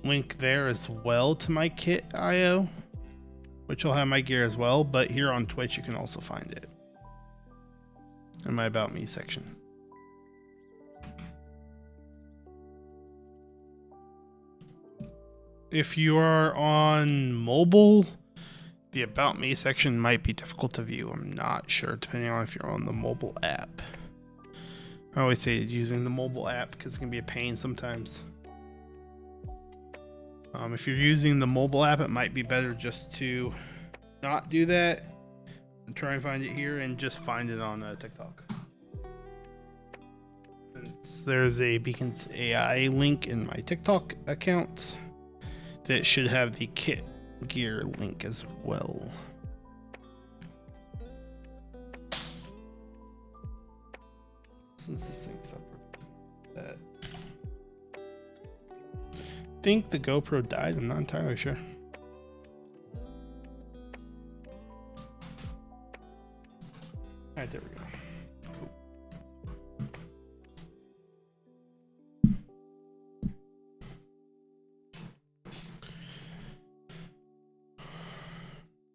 link there as well to my kit IO, which will have my gear as well, but here on Twitch you can also find it in my About Me section. If you are on mobile, the About Me section might be difficult to view. I'm not sure, depending on if you're on the mobile app. I always say using the mobile app because it can be a pain sometimes. If you're using the mobile app, it might be better just to not do that and try and find it here and just find it on TikTok. Since there's a Beacons AI link in my TikTok account that should have the kit gear link as well. Since this thing's up, that I think the GoPro died. I'm not entirely sure. Alright, there we go.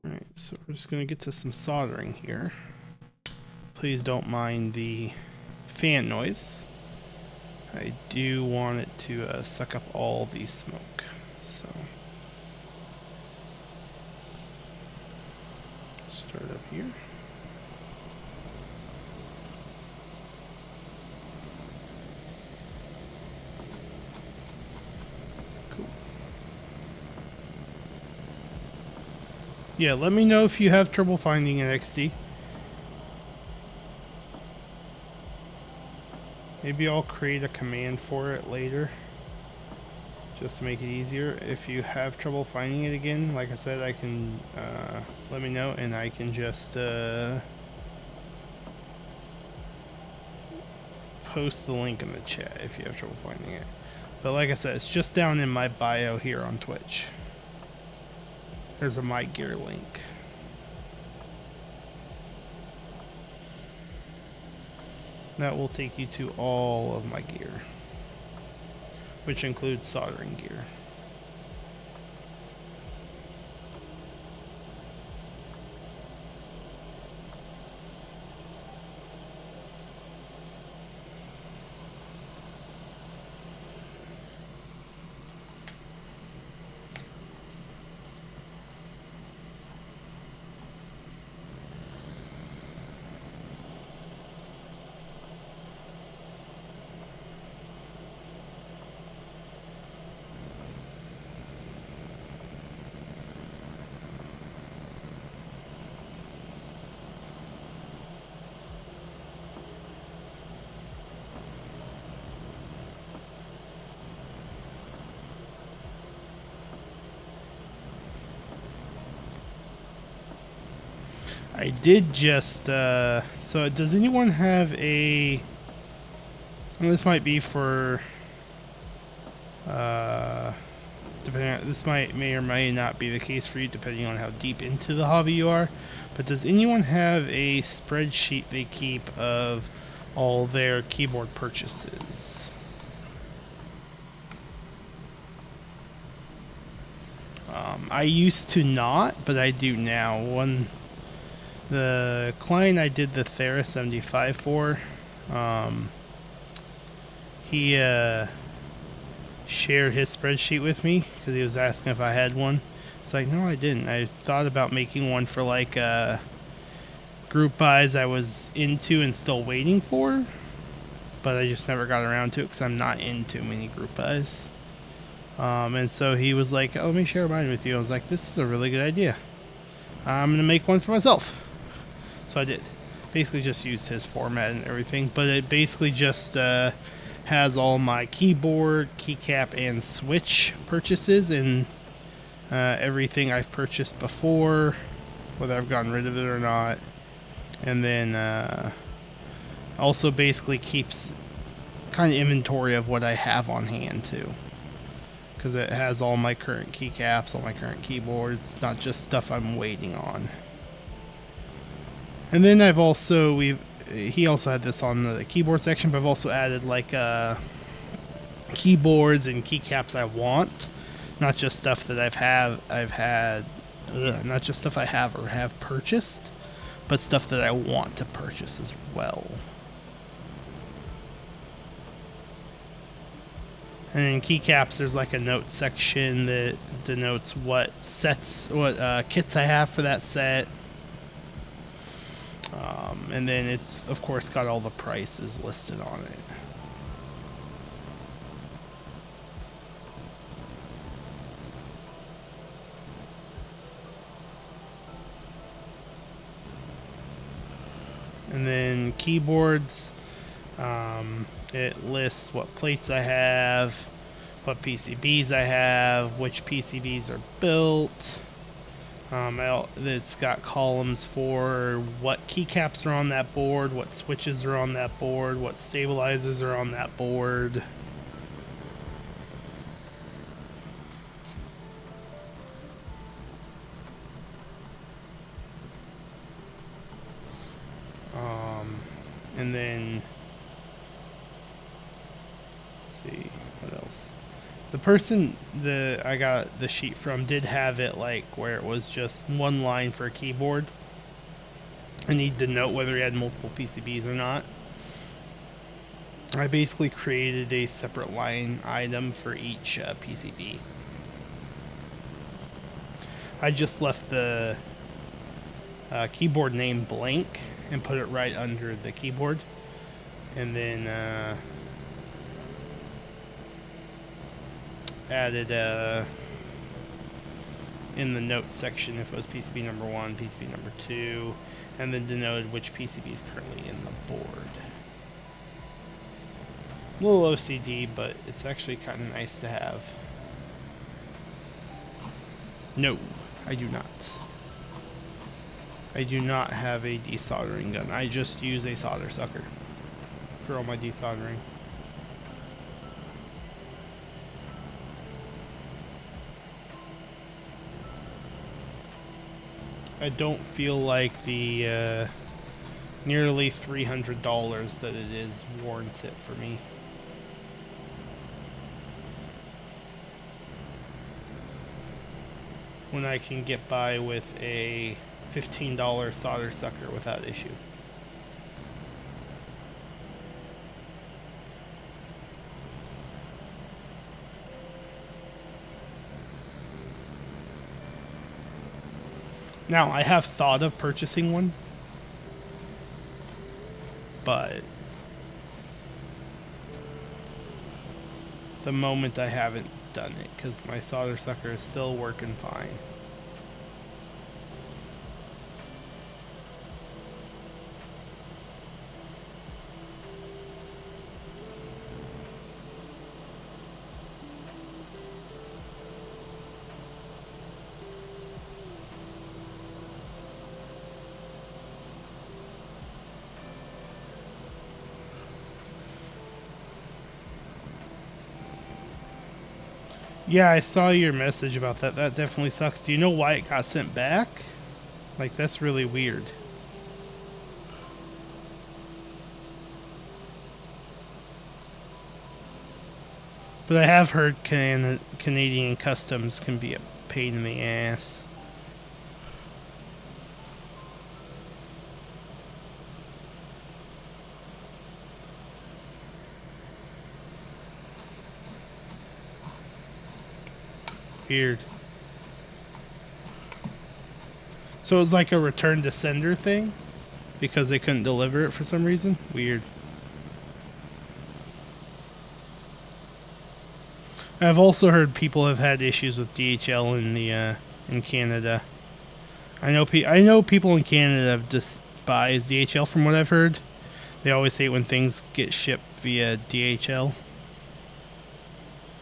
Alright, so we're just going to get to some soldering here. Please don't mind the fan noise. I do want it to suck up all the smoke. So start up here. Cool. Yeah, let me know if you have trouble finding an XD. Maybe I'll create a command for it later, just to make it easier. If you have trouble finding it again, like I said, I can let me know and I can just post the link in the chat if you have trouble finding it. But like I said, it's just down in my bio here on Twitch. There's a My Gear link. That will take you to all of my gear, which includes soldering gear. I did just, so does anyone have a, and this might be for, depending on, this may or may not be the case for you depending on how deep into the hobby you are, but does anyone have a spreadsheet they keep of all their keyboard purchases? I used to not, but I do now. The client I did the Thera 75 for, he shared his spreadsheet with me because he was asking if I had one. It's like, no, I didn't. I thought about making one for like group buys I was into and still waiting for, but I just never got around to it because I'm not into many group buys. And so he was like, oh, let me share mine with you. I was like, this is a really good idea. I'm going to make one for myself. So I did. basically just used his format and everything, but it basically just has all my keyboard, keycap, and switch purchases and everything I've purchased before, whether I've gotten rid of it or not. And then also basically keeps kind of inventory of what I have on hand too, because it has all my current keycaps, all my current keyboards, not just stuff I'm waiting on. And then I've also he also had this on the keyboard section, but I've also added like keyboards and keycaps I want, not just stuff that not just stuff I have or have purchased, but stuff that I want to purchase as well. And in keycaps, there's like a note section that denotes what kits I have for that set. And then it's, of course, got all the prices listed on it. And then keyboards, it lists what plates I have, what PCBs I have, which PCBs are built. It's got columns for what keycaps are on that board, what switches are on that board, what stabilizers are on that board. And then, let's see, what else? The person that I got the sheet from did have it like where it was just one line for a keyboard. I need to note whether he had multiple PCBs or not. I basically created a separate line item for each PCB. I just left the keyboard name blank and put it right under the keyboard, and then added in the notes section if it was PCB number 1, PCB number 2, and then denoted which PCB is currently in the board. A little OCD, but it's actually kind of nice to have. No, I do not. I do not have a desoldering gun. I just use a solder sucker for all my desoldering. I don't feel like the nearly $300 that it is warrants it for me. When I can get by with a $15 solder sucker without issue. Now, I have thought of purchasing one, but the moment I haven't done it because my solder sucker is still working fine. Yeah, I saw your message about that. That definitely sucks. Do you know why it got sent back? Like, that's really weird. But I have heard Canadian customs can be a pain in the ass. Weird. So it was like a return to sender thing? Because they couldn't deliver it for some reason? Weird. I've also heard people have had issues with DHL in Canada. I know people in Canada have just buys DHL from what I've heard. They always hate when things get shipped via DHL.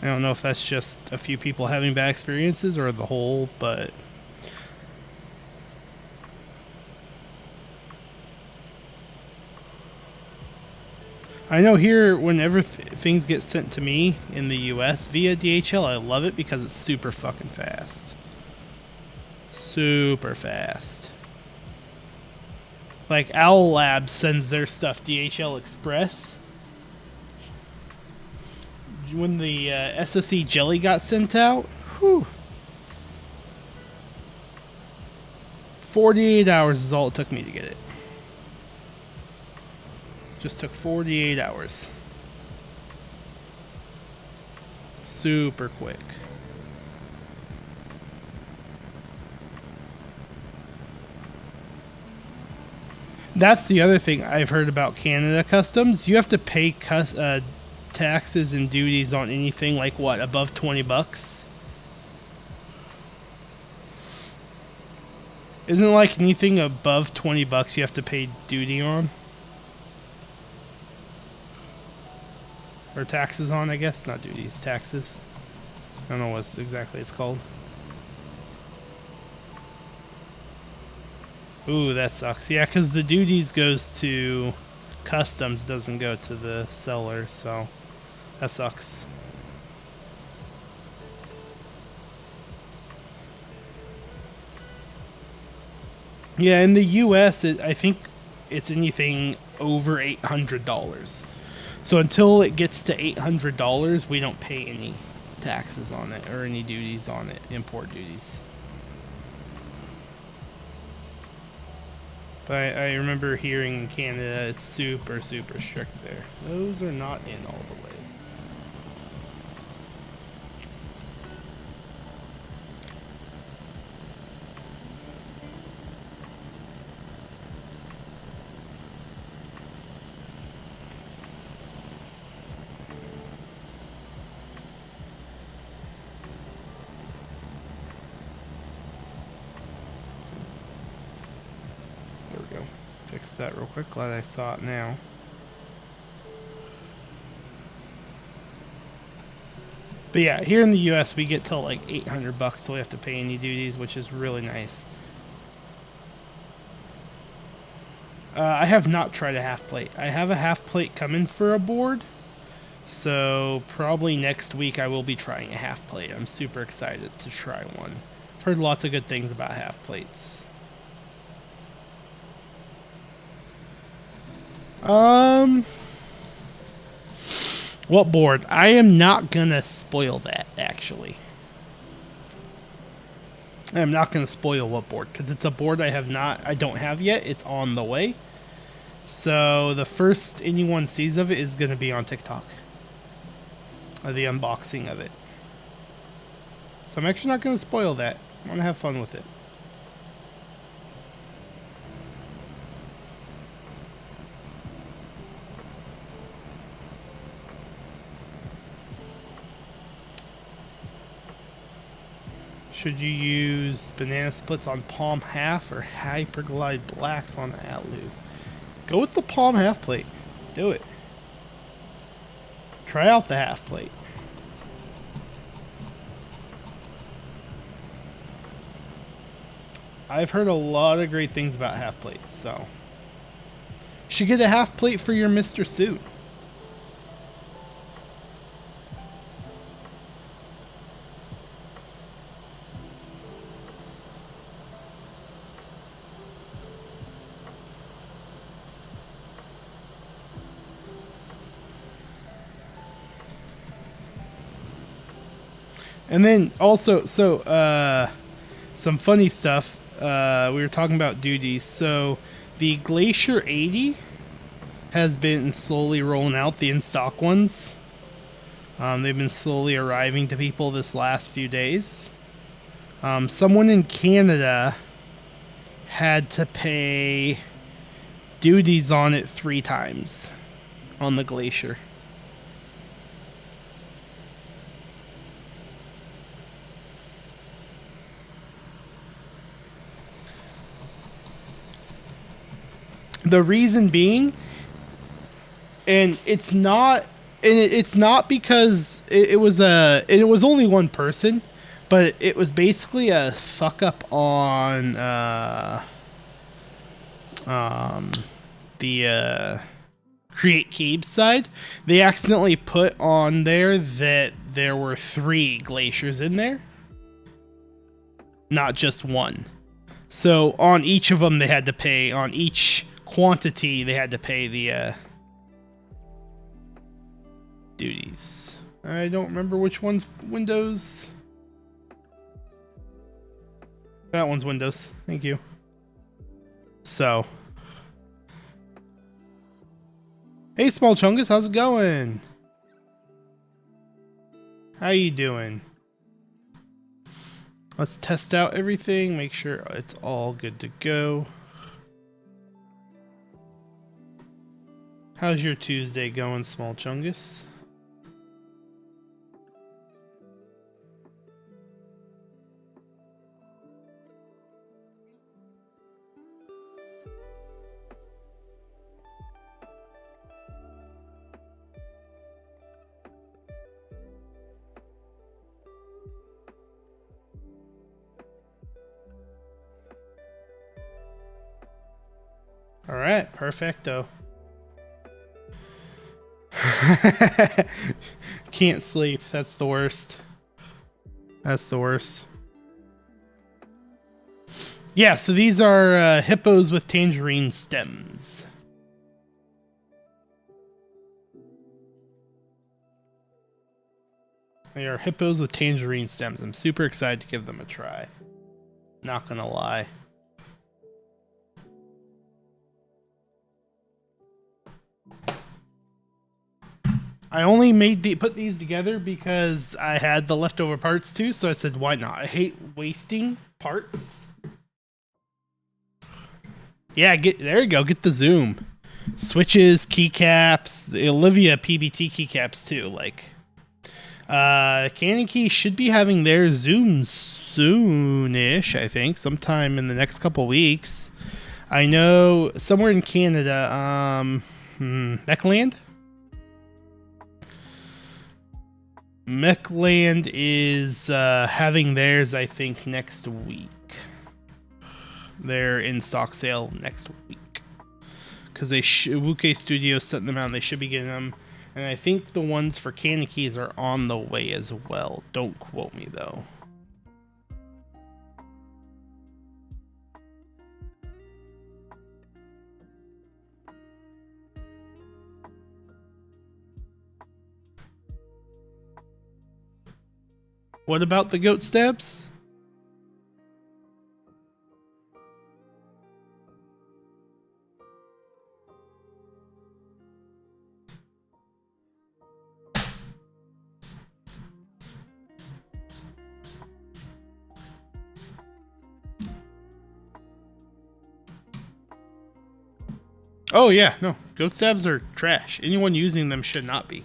I don't know if that's just a few people having bad experiences or the whole, but I know here whenever things get sent to me in the US via DHL, I love it because it's super fucking fast. Super fast. Like Owl Labs sends their stuff DHL Express. When the SSE jelly got sent out, whew, 48 hours is all it took me to get it. Just took 48 hours. Super quick. That's the other thing I've heard about Canada customs. You have to pay taxes and duties on anything like what, above 20 bucks? Isn't it like anything above 20 bucks you have to pay duty on? Or taxes on, I guess. Not duties, taxes. I don't know what exactly it's called. Ooh, that sucks. Yeah, because the duties goes to customs, doesn't go to the seller, so that sucks. Yeah, in the US, I think it's anything over $800. So until it gets to $800, we don't pay any taxes on it or any duties on it, import duties. But I remember hearing in Canada, it's super, super strict there. Those are not in all the way. Fix that real quick. Glad I saw it now. But yeah, here in the US we get till like 800 bucks, so we have to pay any duties, which is really nice. I have not tried a half plate. I have a half plate coming for a board, so probably next week I will be trying a half plate. I'm super excited to try one. I've heard lots of good things about half plates. What board? I am not gonna spoil that, actually. I am not gonna spoil what board, because it's a board I don't have yet. It's on the way. So the first anyone sees of it is gonna be on TikTok. The unboxing of it. So I'm actually not gonna spoil that. I wanna have fun with it. Should you use banana splits on palm half or hyperglide blacks on Atlu? Go with the palm half plate. Do it. Try out the half plate. I've heard a lot of great things about half plates, so should get a half plate for your Mr. Suit. And then also, some funny stuff. We were talking about duties. So the Glacier 80 has been slowly rolling out, the in-stock ones. They've been slowly arriving to people this last few days. Someone in Canada had to pay duties on it 3 times on the Glacier. The reason being, and it's not because it was only one person, but it was basically a fuck up on the Create Caves side. They accidentally put on there that there were 3 glaciers in there, not just one. So on each of them they had to pay, on each quantity they had to pay the duties. I don't remember which one's Windows. That one's Windows. Thank you. So, hey, Small Chungus, how's it going? How you doing? Let's test out everything, make sure it's all good to go. How's your Tuesday going, Small Chungus? All right, perfecto. Can't sleep. That's the worst. That's the worst. Yeah, so these are hippos with tangerine stems. They are hippos with tangerine stems. I'm super excited to give them a try. Not gonna lie. I only put these together because I had the leftover parts too, so I said, why not? I hate wasting parts. Yeah, there you go. Get the zoom. Switches, keycaps, the Olivia PBT keycaps too. Like, Candy Key should be having their zoom soonish, I think, sometime in the next couple weeks. I know somewhere in Canada, Meckland? Meckland is having theirs, I think, next week. They're in stock sale next week. Because Wuke Studios sent them out and they should be getting them. And I think the ones for Candy Keys are on the way as well. Don't quote me, though. What about the goat stabs? Oh yeah, no. Goat stabs are trash. Anyone using them should not be.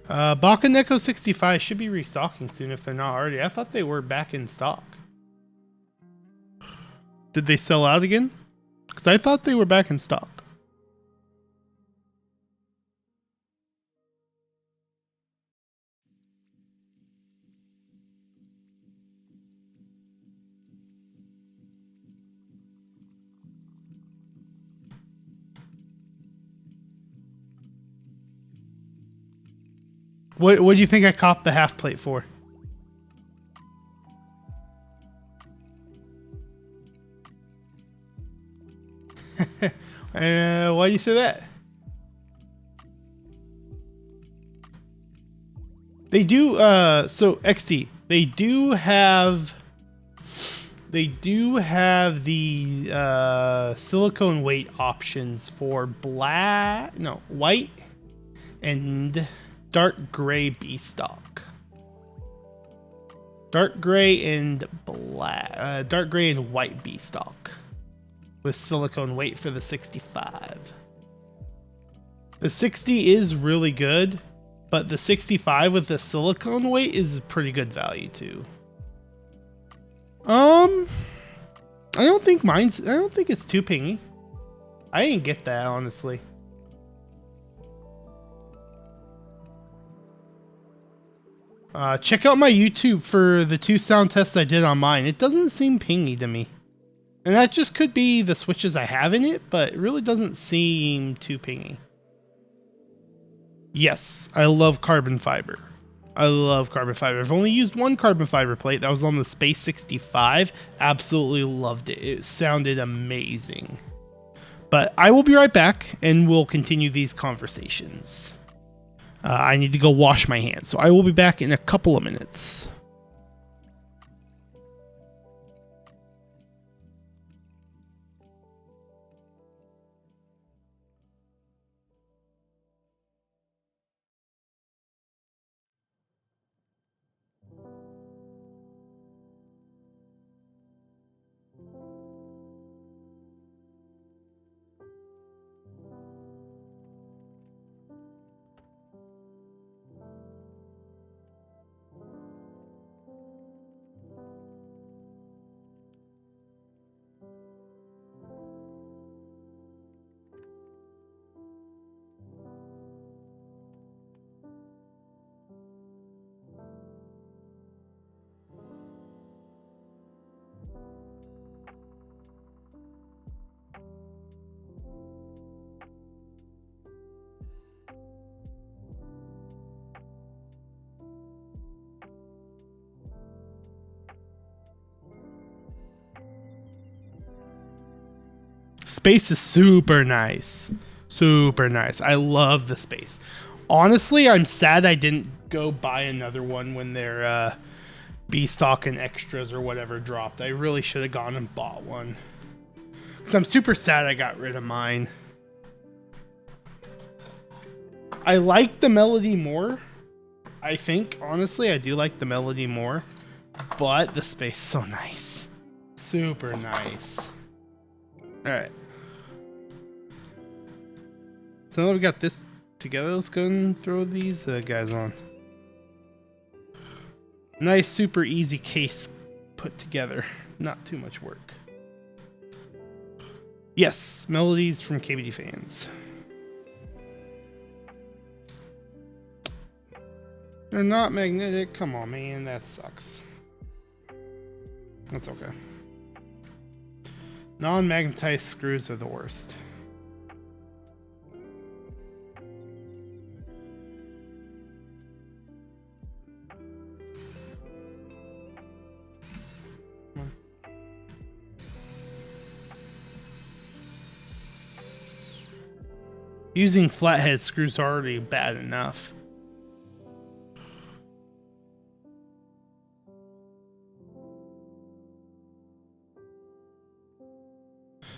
Bakaneko 65 should be restocking soon if they're not already. I thought they were back in stock. Did they sell out again? Because I thought they were back in stock. What do you think I copped the half plate for? Why do you say that? They do, so XD, they do have the silicone weight options for white and dark gray B stock. Dark gray and white B stock with silicone weight for the 65. The 60 is really good, but the 65 with the silicone weight is pretty good value too. I don't think it's too pingy. I didn't get that, honestly. Check out my YouTube for the 2 sound tests I did on mine. It doesn't seem pingy to me. And that just could be the switches I have in it, but it really doesn't seem too pingy. Yes, I love carbon fiber. I love carbon fiber. I've only used 1 carbon fiber plate. That was on the Space 65. Absolutely loved it. It sounded amazing. But I will be right back, and we'll continue these conversations. I need to go wash my hands, so I will be back in a couple of minutes. Space is super nice. Super nice. I love the space. Honestly, I'm sad I didn't go buy another one when their B-stock and extras or whatever dropped. I really should have gone and bought one. Because I'm super sad I got rid of mine. I like the melody more. I think, honestly, I do like the melody more. But the space is so nice. Super nice. Alright. So now that we got this together, let's go and throw these guys on. Nice, super easy case put together. Not too much work. Yes, melodies from KBD fans. They're not magnetic. Come on, man. That sucks. That's okay. Non-magnetized screws are the worst. Using flathead screws are already bad enough.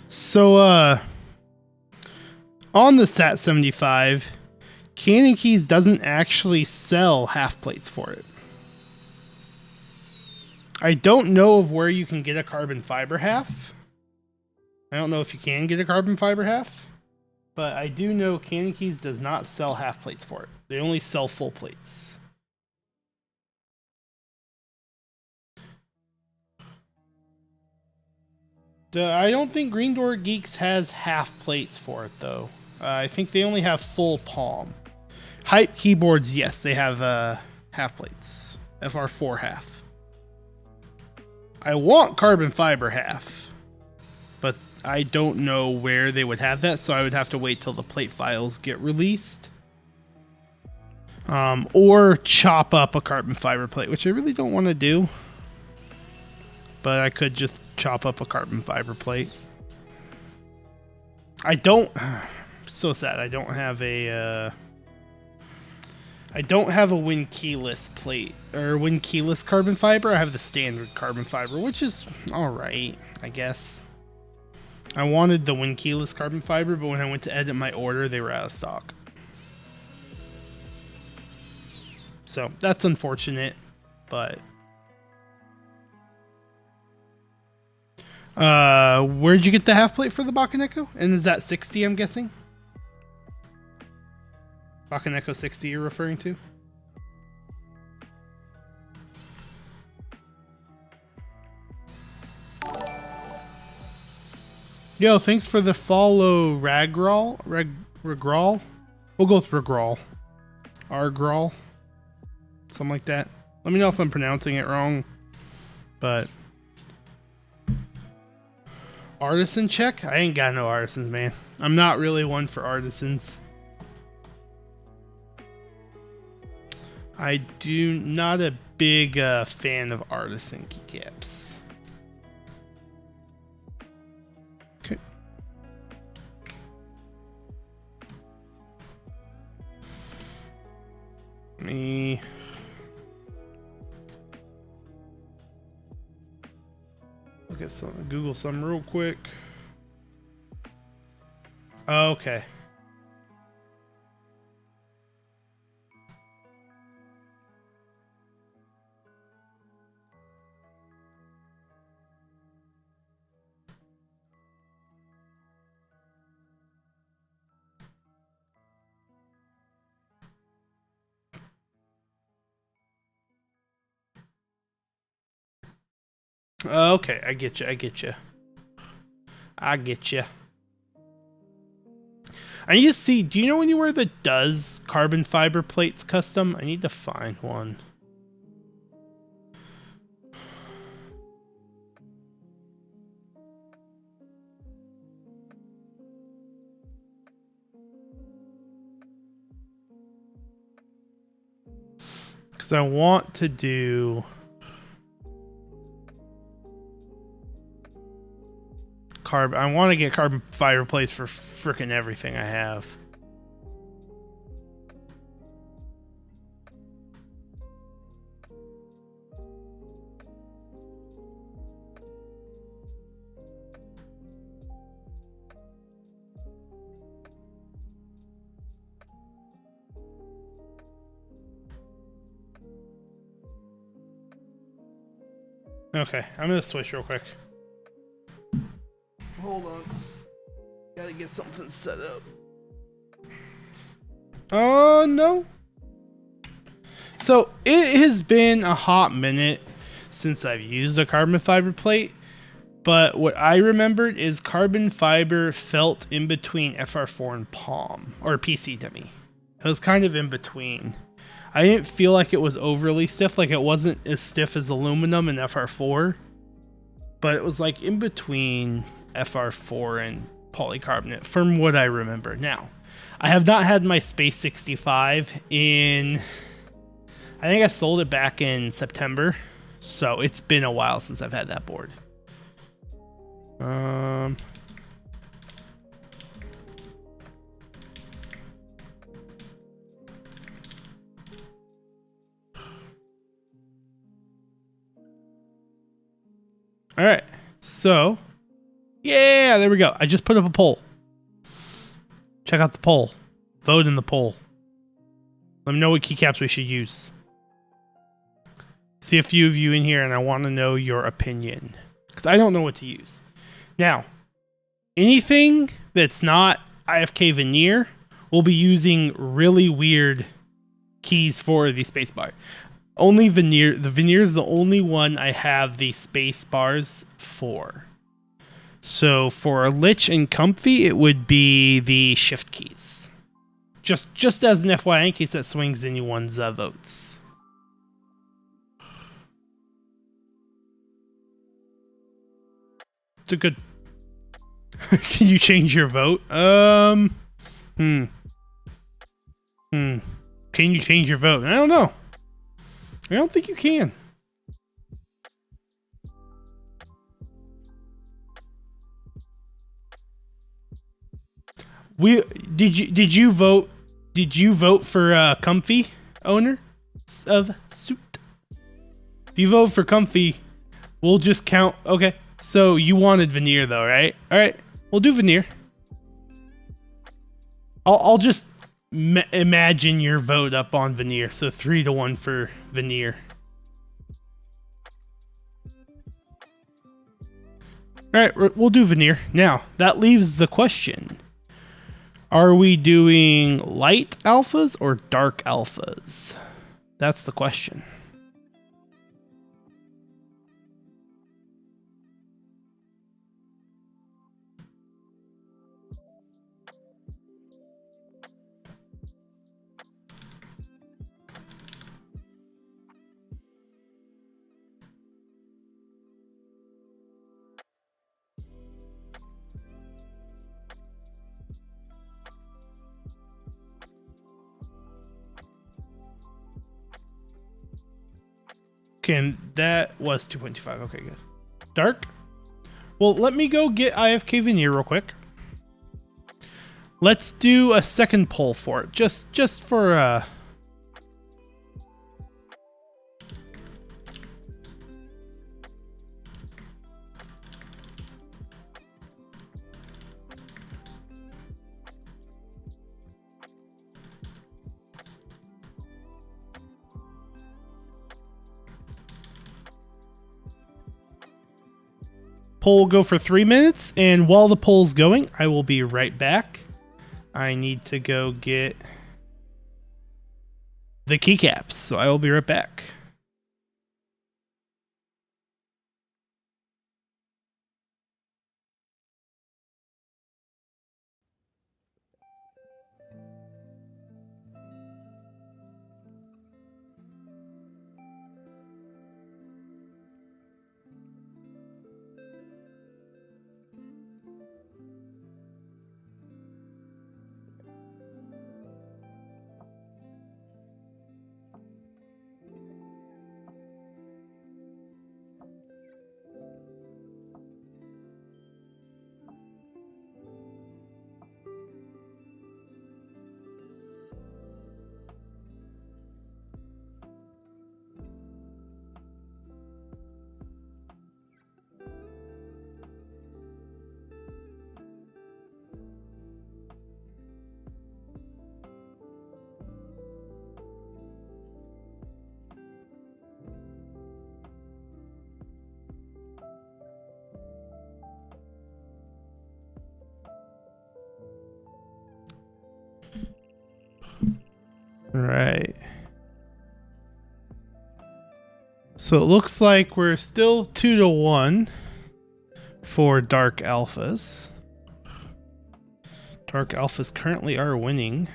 So, on the SAT 75, Cannon Keys doesn't actually sell half plates for it. I don't know of where you can get a carbon fiber half. I don't know if you can get a carbon fiber half, but I do know Cannon Keys does not sell half plates for it. They only sell full plates. I don't think Green Door Geeks has half plates for it, though. I think they only have full palm. Hype keyboards, yes, they have half plates. FR4 half. I want carbon fiber half, but I don't know where they would have that, so I would have to wait till the plate files get released. Or chop up a carbon fiber plate, which I really don't want to do. But I could just chop up a carbon fiber plate. I don't... So sad. I don't have a... I don't have a Win keyless plate or Win keyless carbon fiber. I have the standard carbon fiber, which is alright, I guess. I wanted the Win keyless carbon fiber, but when I went to edit my order, they were out of stock. So that's unfortunate, but... where'd you get the half plate for the Bakaneko? And is that 60, I'm guessing? Bakken Echo 60 you're referring to? Yo, thanks for the follow, Ragrawl. Ragrawl? We'll go with Ragrawl. Argrawl. Something like that. Let me know if I'm pronouncing it wrong. But artisan check? I ain't got no artisans, man. I'm not really one for artisans. I do not a big fan of artisan keycaps. Okay. Let me look at some, Google some real quick. Okay. Okay, I get you. I get you. I get you. I need to see. Do you know anywhere that does carbon fiber plates custom? I need to find one. Because I want to do carbon. I want to get carbon fiber plates for frickin' everything I have. Okay, I'm gonna switch real quick. Hold on. Gotta get something set up. Oh, no. So, it has been a hot minute since I've used a carbon fiber plate. But what I remembered is carbon fiber felt in between FR4 and Palm. Or PC to me. It was kind of in between. I didn't feel like it was overly stiff. Like it wasn't as stiff as aluminum and FR4. But it was like in between FR4 and polycarbonate from what I remember. Now, I have not had my Space 65 in... I think I sold it back in September. So it's been a while since I've had that board. All right, so yeah, there we go. I just put up a poll. Check out the poll. Vote in the poll. Let me know what keycaps we should use. See a few of you in here, and I want to know your opinion because I don't know what to use. Now, anything that's not IFK Vanir will be using really weird keys for the spacebar. Only Vanir. The Vanir is the only one I have the space bars for. So for Lich and Comfy, it would be the shift keys. Just as an FYI, in case that swings anyone's votes. It's a good. Can you change your vote? Can you change your vote? I don't know. I don't think you can. Did you vote for Comfy owner of suit? If you vote for Comfy, we'll just count. Okay, so you wanted Vanir though, right? All right, we'll do Vanir. I'll just imagine your vote up on Vanir. So 3-1 for Vanir. All right, we'll do Vanir. Now, that leaves the question. Are we doing light alphas or dark alphas? That's the question. Okay, and that was 2.25. Okay, good. Dark? Well, let me go get IFK Vanir real quick. Let's do a second pull for it. Just for Poll will go for 3 minutes, and while the poll's going, I will be right back. I need to go get the keycaps, so I will be right back. Right. So it looks like we're still 2-1 for dark alphas. Dark alphas currently are winning.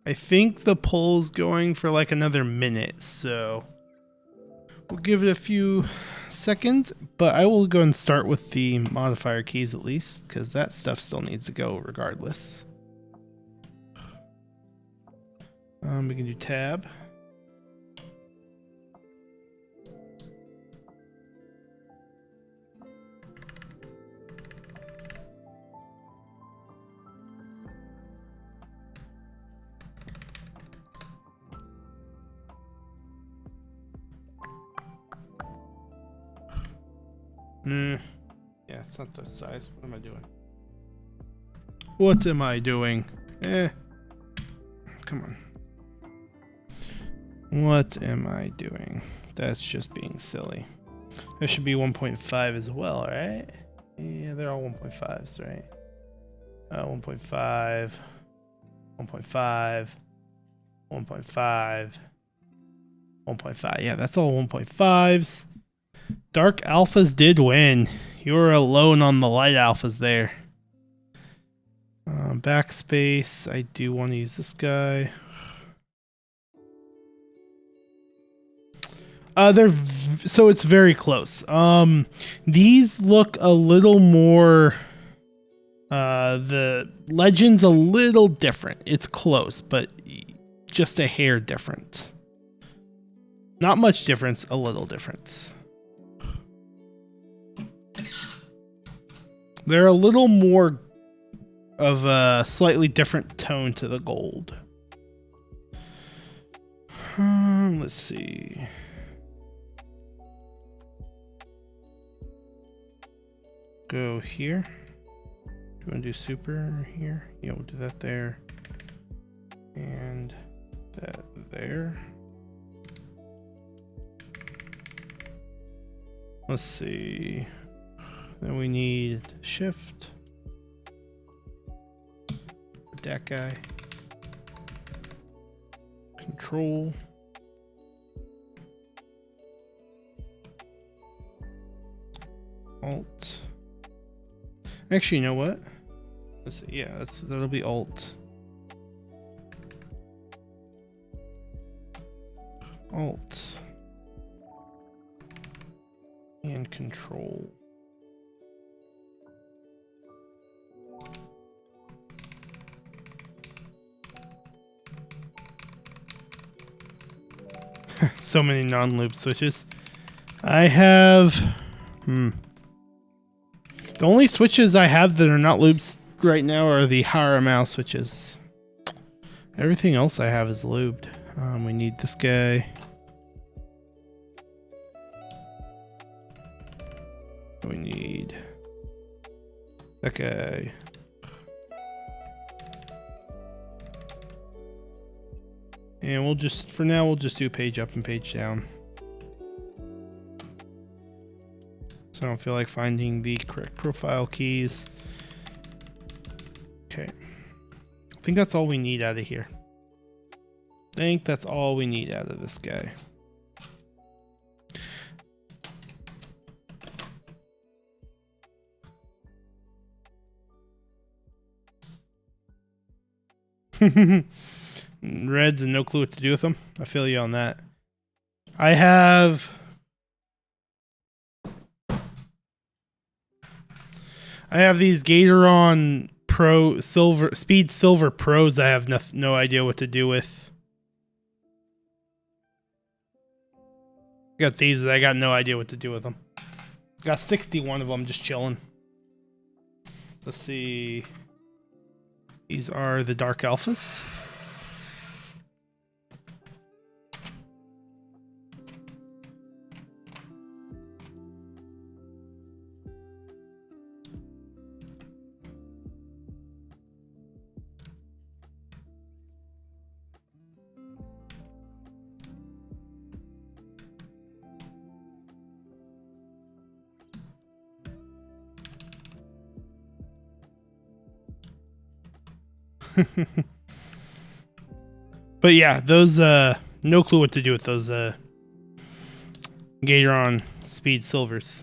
I think the poll's going for like another minute, so we'll give it a few seconds, but I will go and start with the modifier keys at least, because that stuff still needs to go regardless. We can do tab. Yeah, it's not the size. What am I doing? What am I doing? Come on. What am I doing? That's just being silly. That should be 1.5 as well, right? Yeah, they're all 1.5s, right? 1.5, 1.5, 1.5, 1.5. Yeah, that's all 1.5s. Dark alphas did win. You were alone on the light alphas there. Backspace. I do want to use this guy. So it's very close. These look a little more. The legend's a little different. It's close, but just a hair different. Not much difference. A little difference. They're a little more of a slightly different tone to the gold. Let's see. go here. Do you want to do super here? Yeah, we'll do that there. And that there. Let's see. Then we need shift. That guy. Control. Alt. Actually, you know what? Let's see. Yeah, that'll be Alt. Alt. And Control. So many non-loop switches. I have... The only switches I have that are not loops right now are the Haramau switches. Everything else I have is lubed. We need this guy. We need that guy. And we'll just, for now, we'll just do page up and page down. So I don't feel like finding the correct profile keys. Okay. I think that's all we need out of here. I think that's all we need out of this guy. Reds and no clue what to do with them. I feel you on that. I have these Gatoron Pro Silver Speed Silver Pros. I have no idea what to do with. Got these that I got no idea what to do with them. Got 61 of them just chilling. Let's see. These are the Dark Alphas. But yeah, those no clue what to do with those Gatoron Speed Silvers.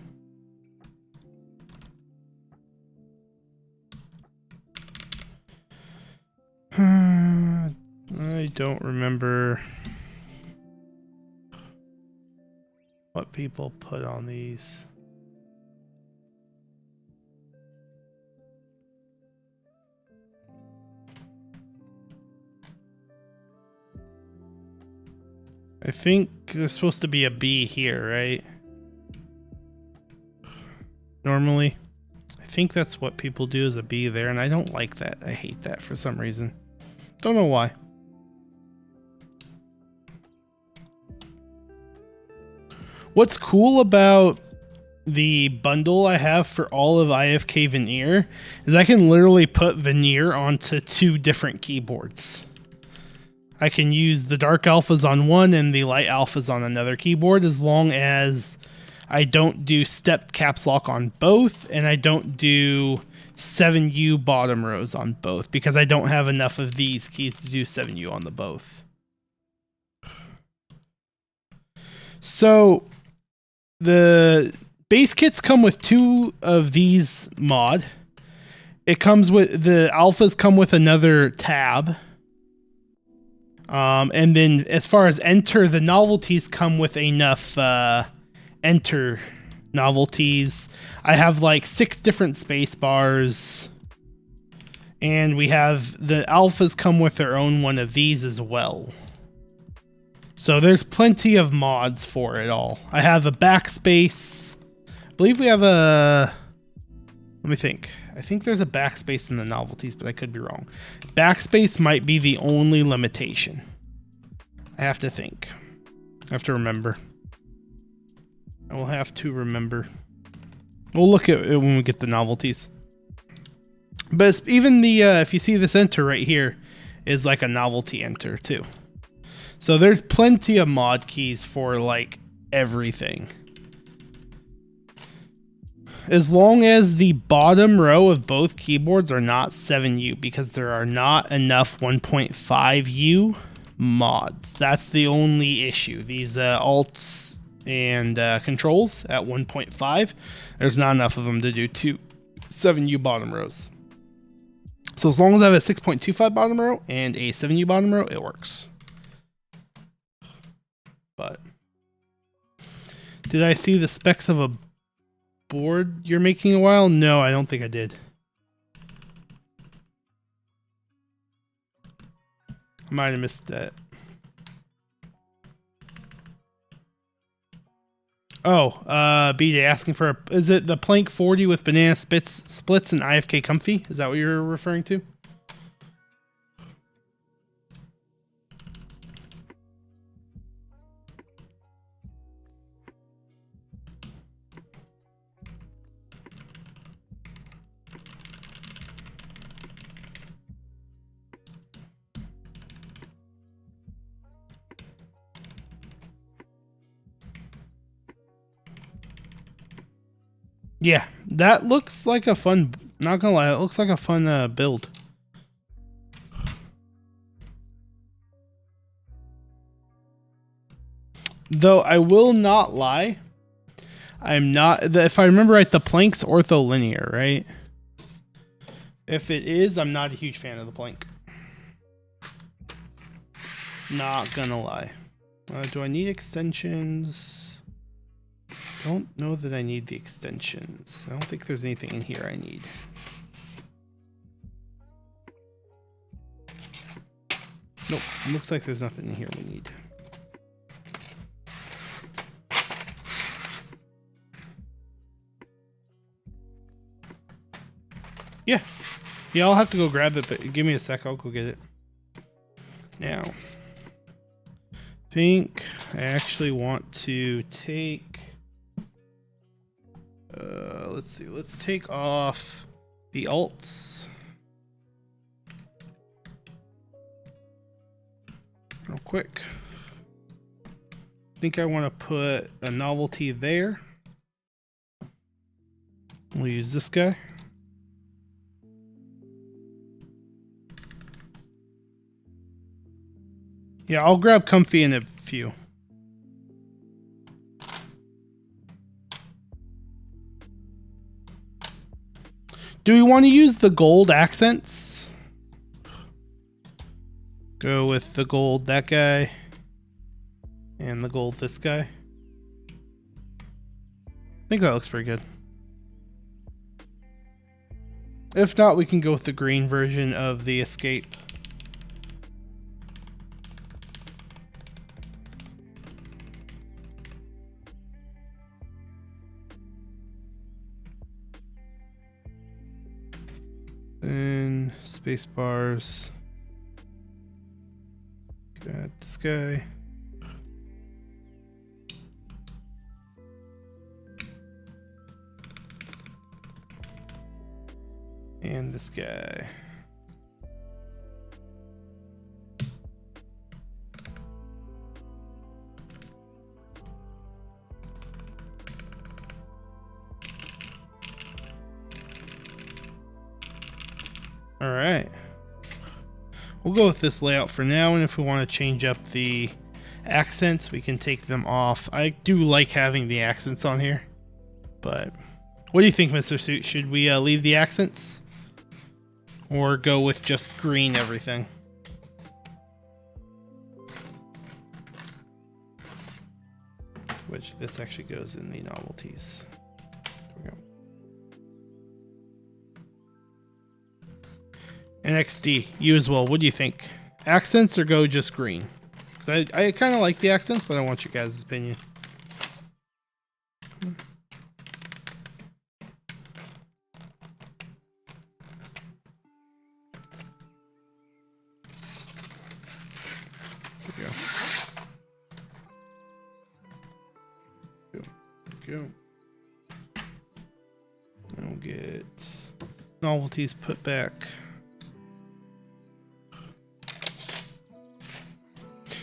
I don't remember what people put on these. I think there's supposed to be a B here, right? Normally. I think that's what people do, is a B there, and I don't like that. I hate that for some reason. Don't know why. What's cool about the bundle I have for all of IFK Vanir is I can literally put Vanir onto 2 different keyboards. I can use the Dark Alphas on one and the Light Alphas on another keyboard, as long as I don't do stepped caps lock on both, and I don't do 7U bottom rows on both, because I don't have enough of these keys to do 7U on the both. So the base kits come with 2 of these mod. It comes with, the alphas come with another tab. And then as far as enter, the novelties come with enough enter novelties. I have like 6 different space bars, and we have the alphas come with their own one of these as well. So there's plenty of mods for it all. I have a backspace. I believe we have a, let me think. I think there's a backspace in the novelties, but I could be wrong. Backspace might be the only limitation. I have to think. I have to remember. I will have to remember. We'll look at it when we get the novelties. But even the, if you see this enter right here, is like a novelty enter too. So there's plenty of mod keys for like everything. As long as the bottom row of both keyboards are not 7U, because there are not enough 1.5U mods. That's the only issue. These alts and controls at 1.5, there's not enough of them to do 2 7U bottom rows. So as long as I have a 6.25 bottom row and a 7U bottom row, it works. But did I see the specs of a board you're making a while? No, I don't think I did. I might have missed that. Oh, B-Day asking for is it the Plank 40 with banana splits and IFK Comfy? Is that what you're referring to? Yeah, that looks like a fun, not gonna lie, it looks like a fun build. Though I will not lie, I'm not, if I remember right, the plank's ortholinear, right? If it is, I'm not a huge fan of the plank. Not gonna lie. Do I need extensions? Don't know that I need the extensions. I don't think there's anything in here I need. Nope, looks like there's nothing in here we need. Yeah. Yeah, I'll have to go grab it, but give me a sec, I'll go get it. Now, I think I actually want to take... let's see, let's take off the alts. Real quick. I think I want to put a novelty there. We'll use this guy. Yeah, I'll grab Comfy in a few. Do we want to use the gold accents? Go with the gold that guy and the gold this guy. I think that looks pretty good. If not, we can go with the green version of the escape. Then space bars. Got this guy. And this guy. All right. We'll go with this layout for now, and if we want to change up the accents, we can take them off. I do like having the accents on here, but what do you think, Mr. Suit? Should we leave the accents or go with just green everything? Which this actually goes in the novelties. There we go. NXD, you as well. What do you think? Accents or go just green? Because I kind of like the accents, but I want you guys' opinion. There we go. Go. get novelties put back.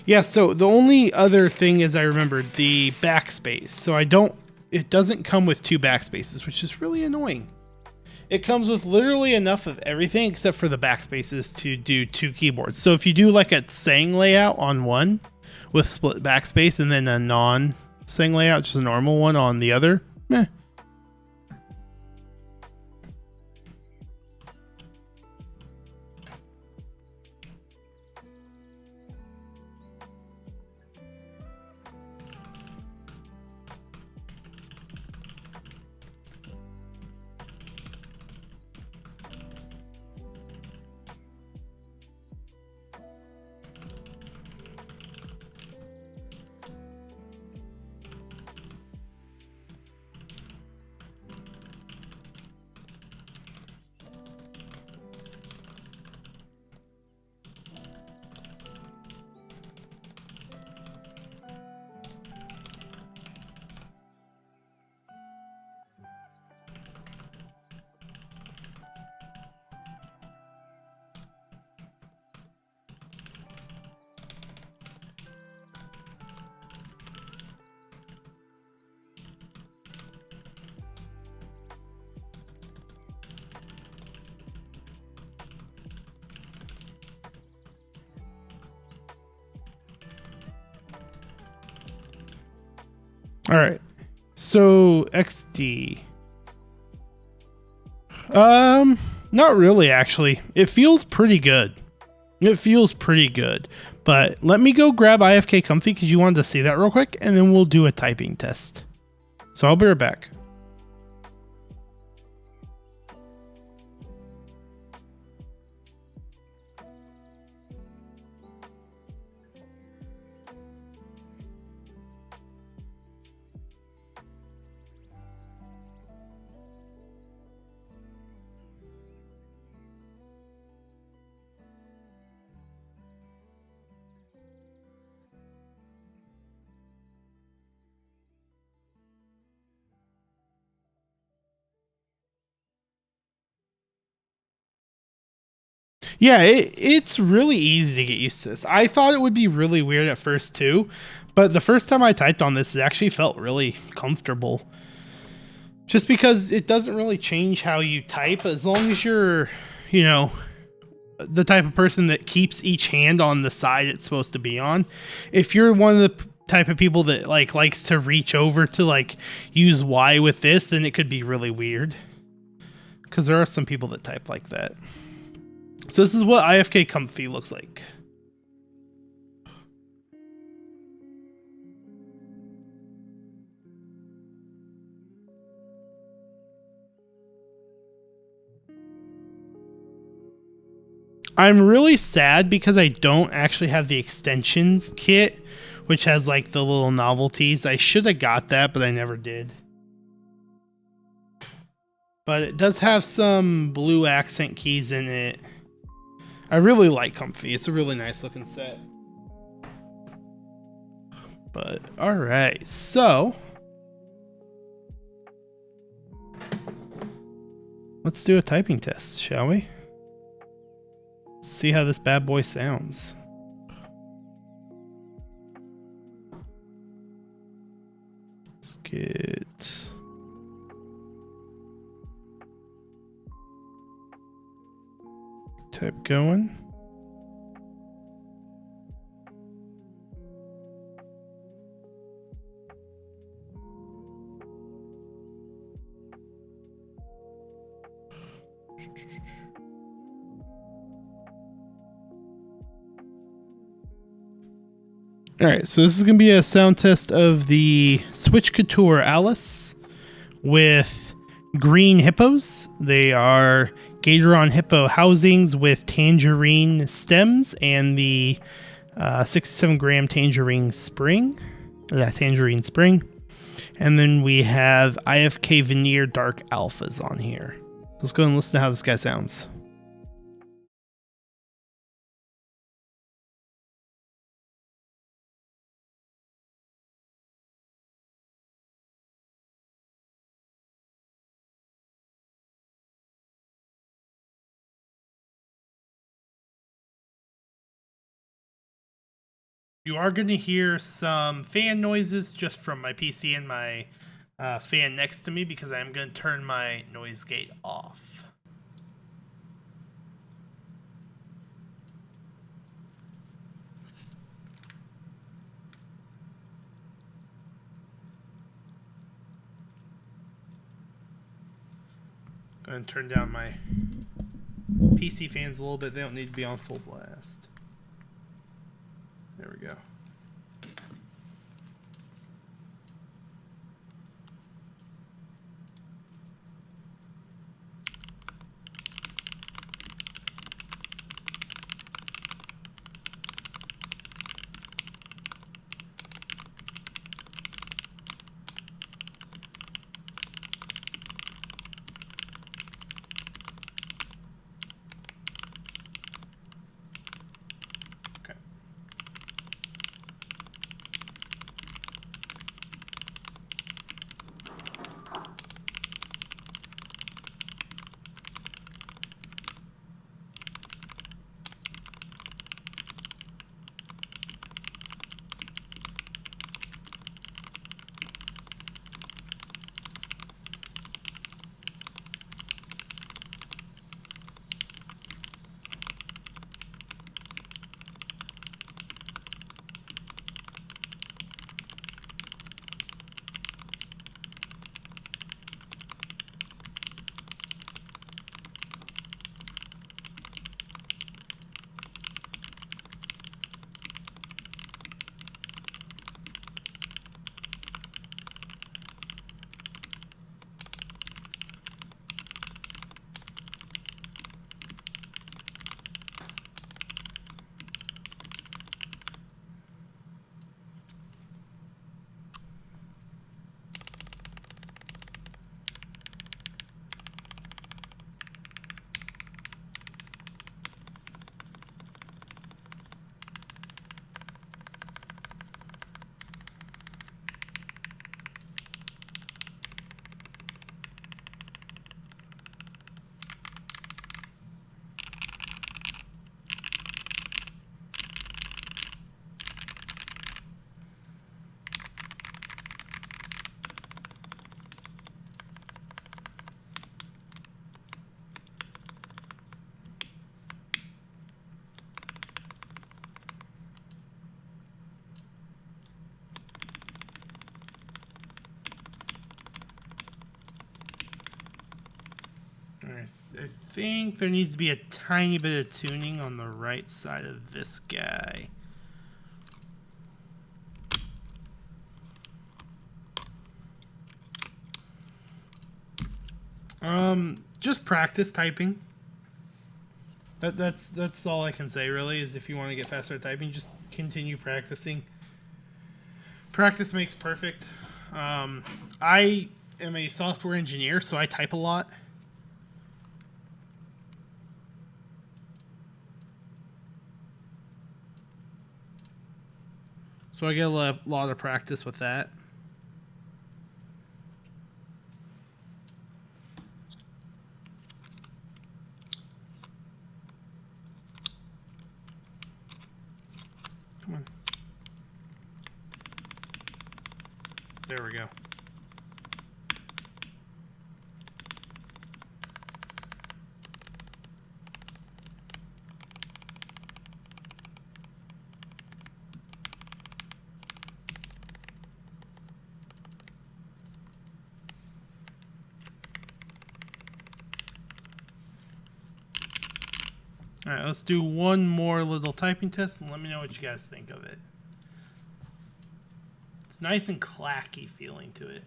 Yeah, so the only other thing is I remembered the backspace. So it doesn't come with 2 backspaces, which is really annoying. It comes with literally enough of everything except for the backspaces to do 2 keyboards. So if you do like a sang layout on one with split backspace and then a non-sang layout, just a normal one on the other, meh. All right. So XD. Not really actually. It feels pretty good. But let me go grab IFK Comfy because you wanted to see that real quick, and then we'll do a typing test. So I'll be right back. Yeah, it's really easy to get used to this. I thought it would be really weird at first too, but the first time I typed on this, it actually felt really comfortable. Just because it doesn't really change how you type as long as you're, you know, the type of person that keeps each hand on the side it's supposed to be on. If you're one of the type of people that likes to reach over to use Y with this, then it could be really weird. Because there are some people that type like that. So this is what IFK Comfy looks like. I'm really sad because I don't actually have the extensions kit, which has the little novelties. I should have got that, but I never did. But it does have some blue accent keys in it. I really like Comfy. It's a really nice looking set. But all right, so let's do a typing test, shall we? See how this bad boy sounds. Let's get type going. All right, so this is going to be a sound test of the Switch Couture Alice with green hippos. They are Gatoron hippo housings with tangerine stems and the 67-gram tangerine spring. Tangerine spring. And then we have IFK Vanir dark alphas on here. Let's go and listen to how this guy sounds. You are going to hear some fan noises just from my PC and my fan next to me because I am going to turn my noise gate off. Going to turn down my PC fans a little bit. They don't need to be on full blast. There we go. I think there needs to be a tiny bit of tuning on the right side of this guy. Just practice typing. That's all I can say really, is if you want to get faster at typing, just continue practicing. Practice makes perfect. I am a software engineer, so I type a lot. So I get a lot of practice with that. Come on. There we go. Alright, let's do one more little typing test and let me know what you guys think of it. It's nice and clacky feeling to it.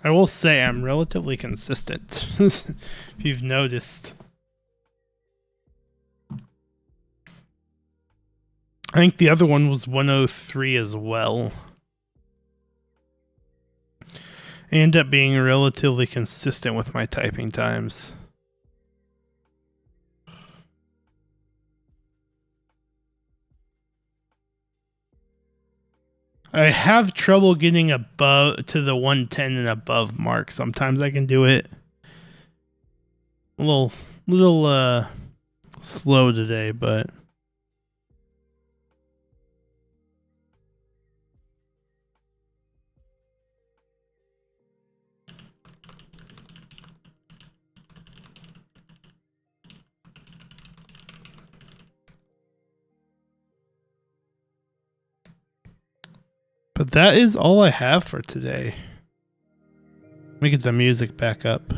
I will say I'm relatively consistent, if you've noticed. I think the other one was 103 as well. I end up being relatively consistent with my typing times. I have trouble getting above to the 110 and above mark. Sometimes I can do it a little slow today, but that is all I have for today. Let me get the music back up.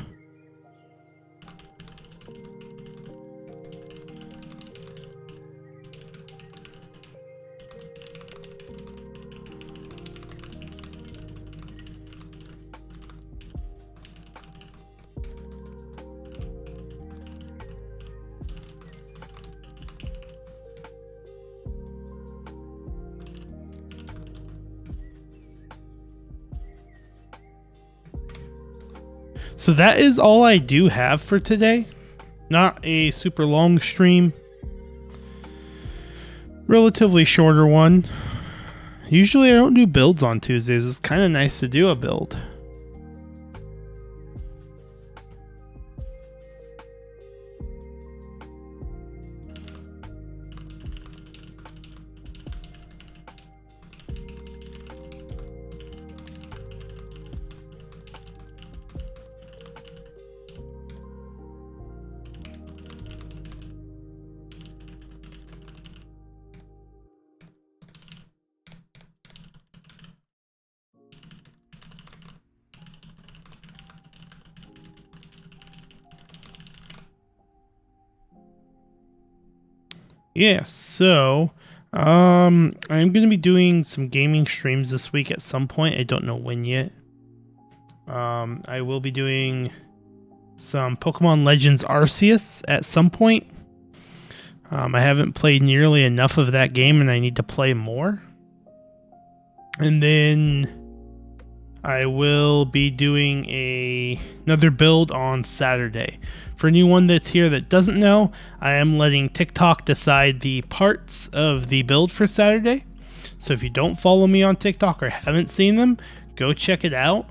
So that is all I do have for today. Not a super long stream. Relatively shorter one. Usually I don't do builds on Tuesdays. It's kind of nice to do a build. Yeah, so I'm going to be doing some gaming streams this week at some point. I don't know when yet. I will be doing some Pokemon Legends Arceus at some point. I haven't played nearly enough of that game and I need to play more. And then I will be doing another build on Saturday. For anyone that's here that doesn't know, I am letting TikTok decide the parts of the build for Saturday. So if you don't follow me on TikTok or haven't seen them, go check it out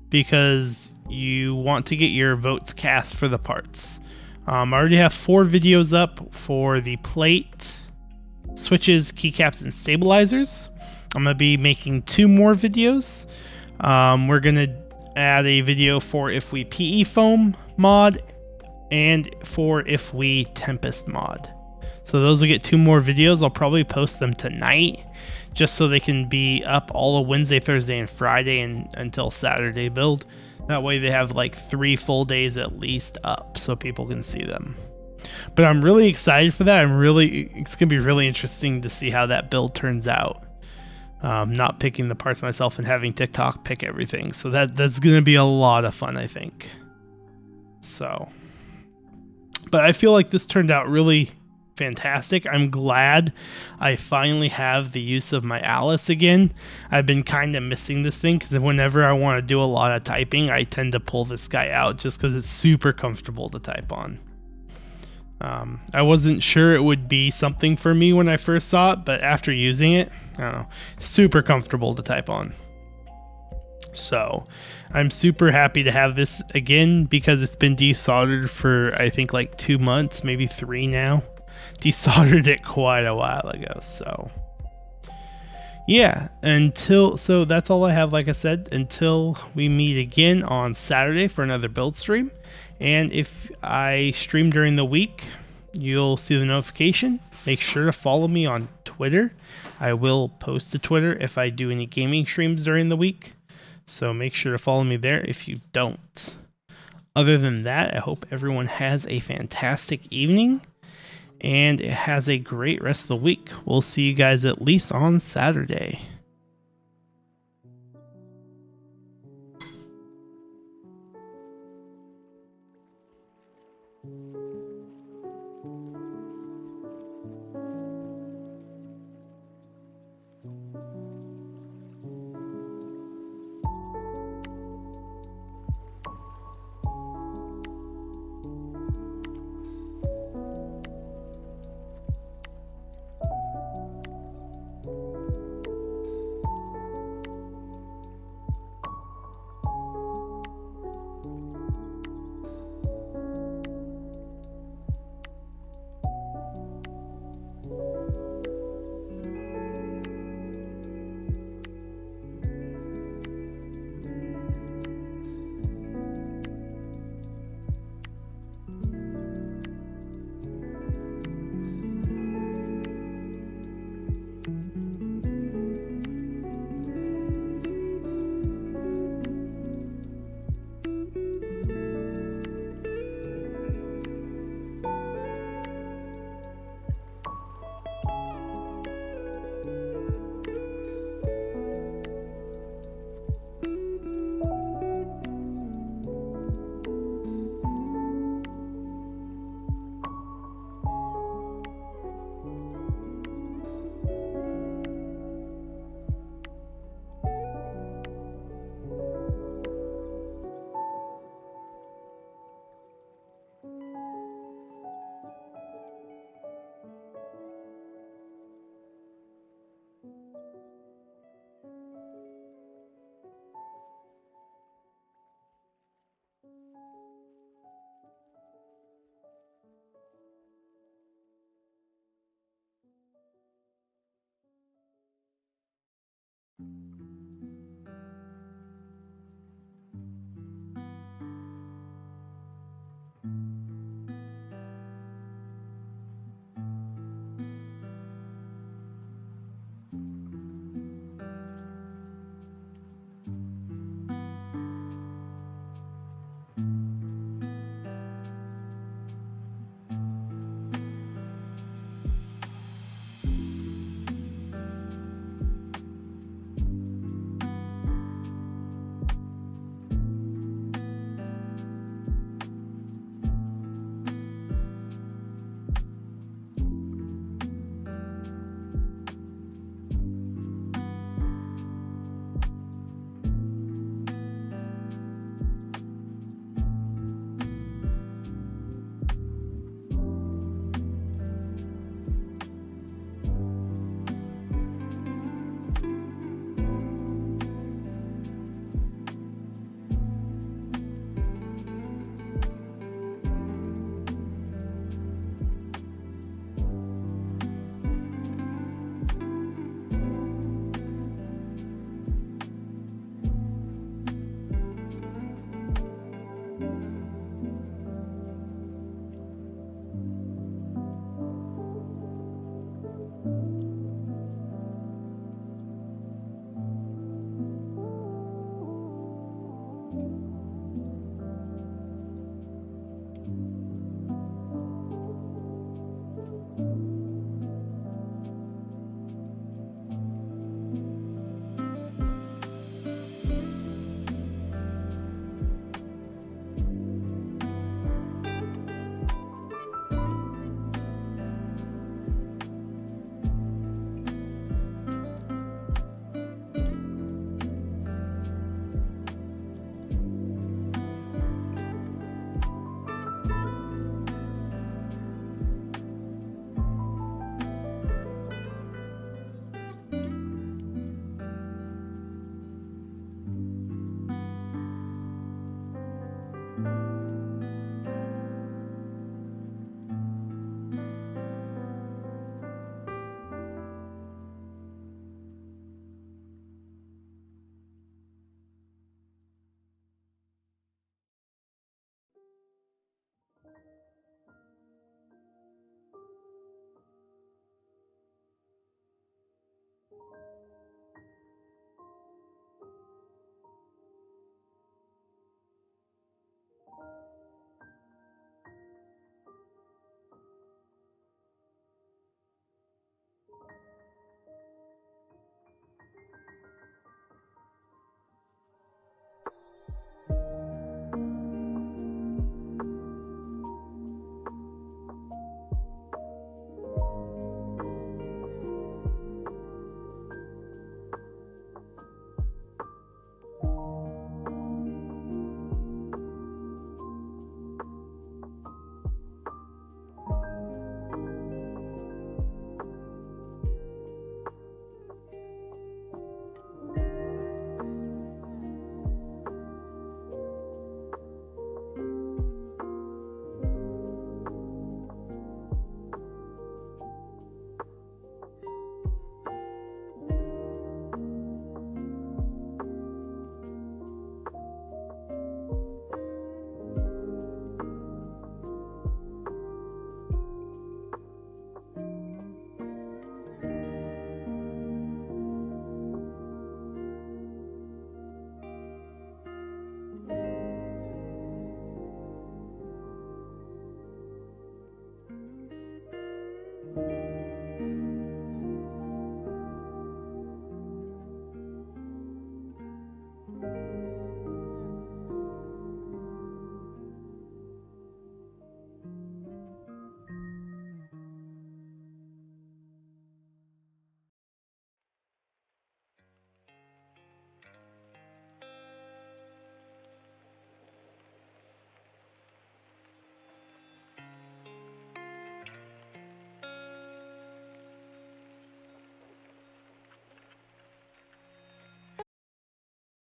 because you want to get your votes cast for the parts. I already have 4 videos up for the plate, switches, keycaps, and stabilizers. I'm going to be making 2 more videos. We're going to add a video for if we PE foam mod and for if we Tempest mod. So those will get 2 more videos. I'll probably post them tonight just so they can be up all of Wednesday, Thursday, and Friday and until Saturday build. That way they have like 3 full days at least up so people can see them. But I'm really excited for that. It's going to be really interesting to see how that build turns out. Not picking the parts myself and having TikTok pick everything. So that's going to be a lot of fun, I think. So, but I feel like this turned out really fantastic. I'm glad I finally have the use of my Alice again. I've been kind of missing this thing because whenever I want to do a lot of typing, I tend to pull this guy out just because it's super comfortable to type on. I wasn't sure it would be something for me when I first saw it, but after using it, I don't know, super comfortable to type on. So I'm super happy to have this again because it's been desoldered for I think like 2 months, maybe 3 now. Desoldered it quite a while ago. So yeah, so that's all I have, like I said, until we meet again on Saturday for another build stream. And if I stream during the week, you'll see the notification. Make sure to follow me on Twitter. I will post to Twitter if I do any gaming streams during the week. So make sure to follow me there if you don't. Other than that, I hope everyone has a fantastic evening and it has a great rest of the week. We'll see you guys at least on Saturday.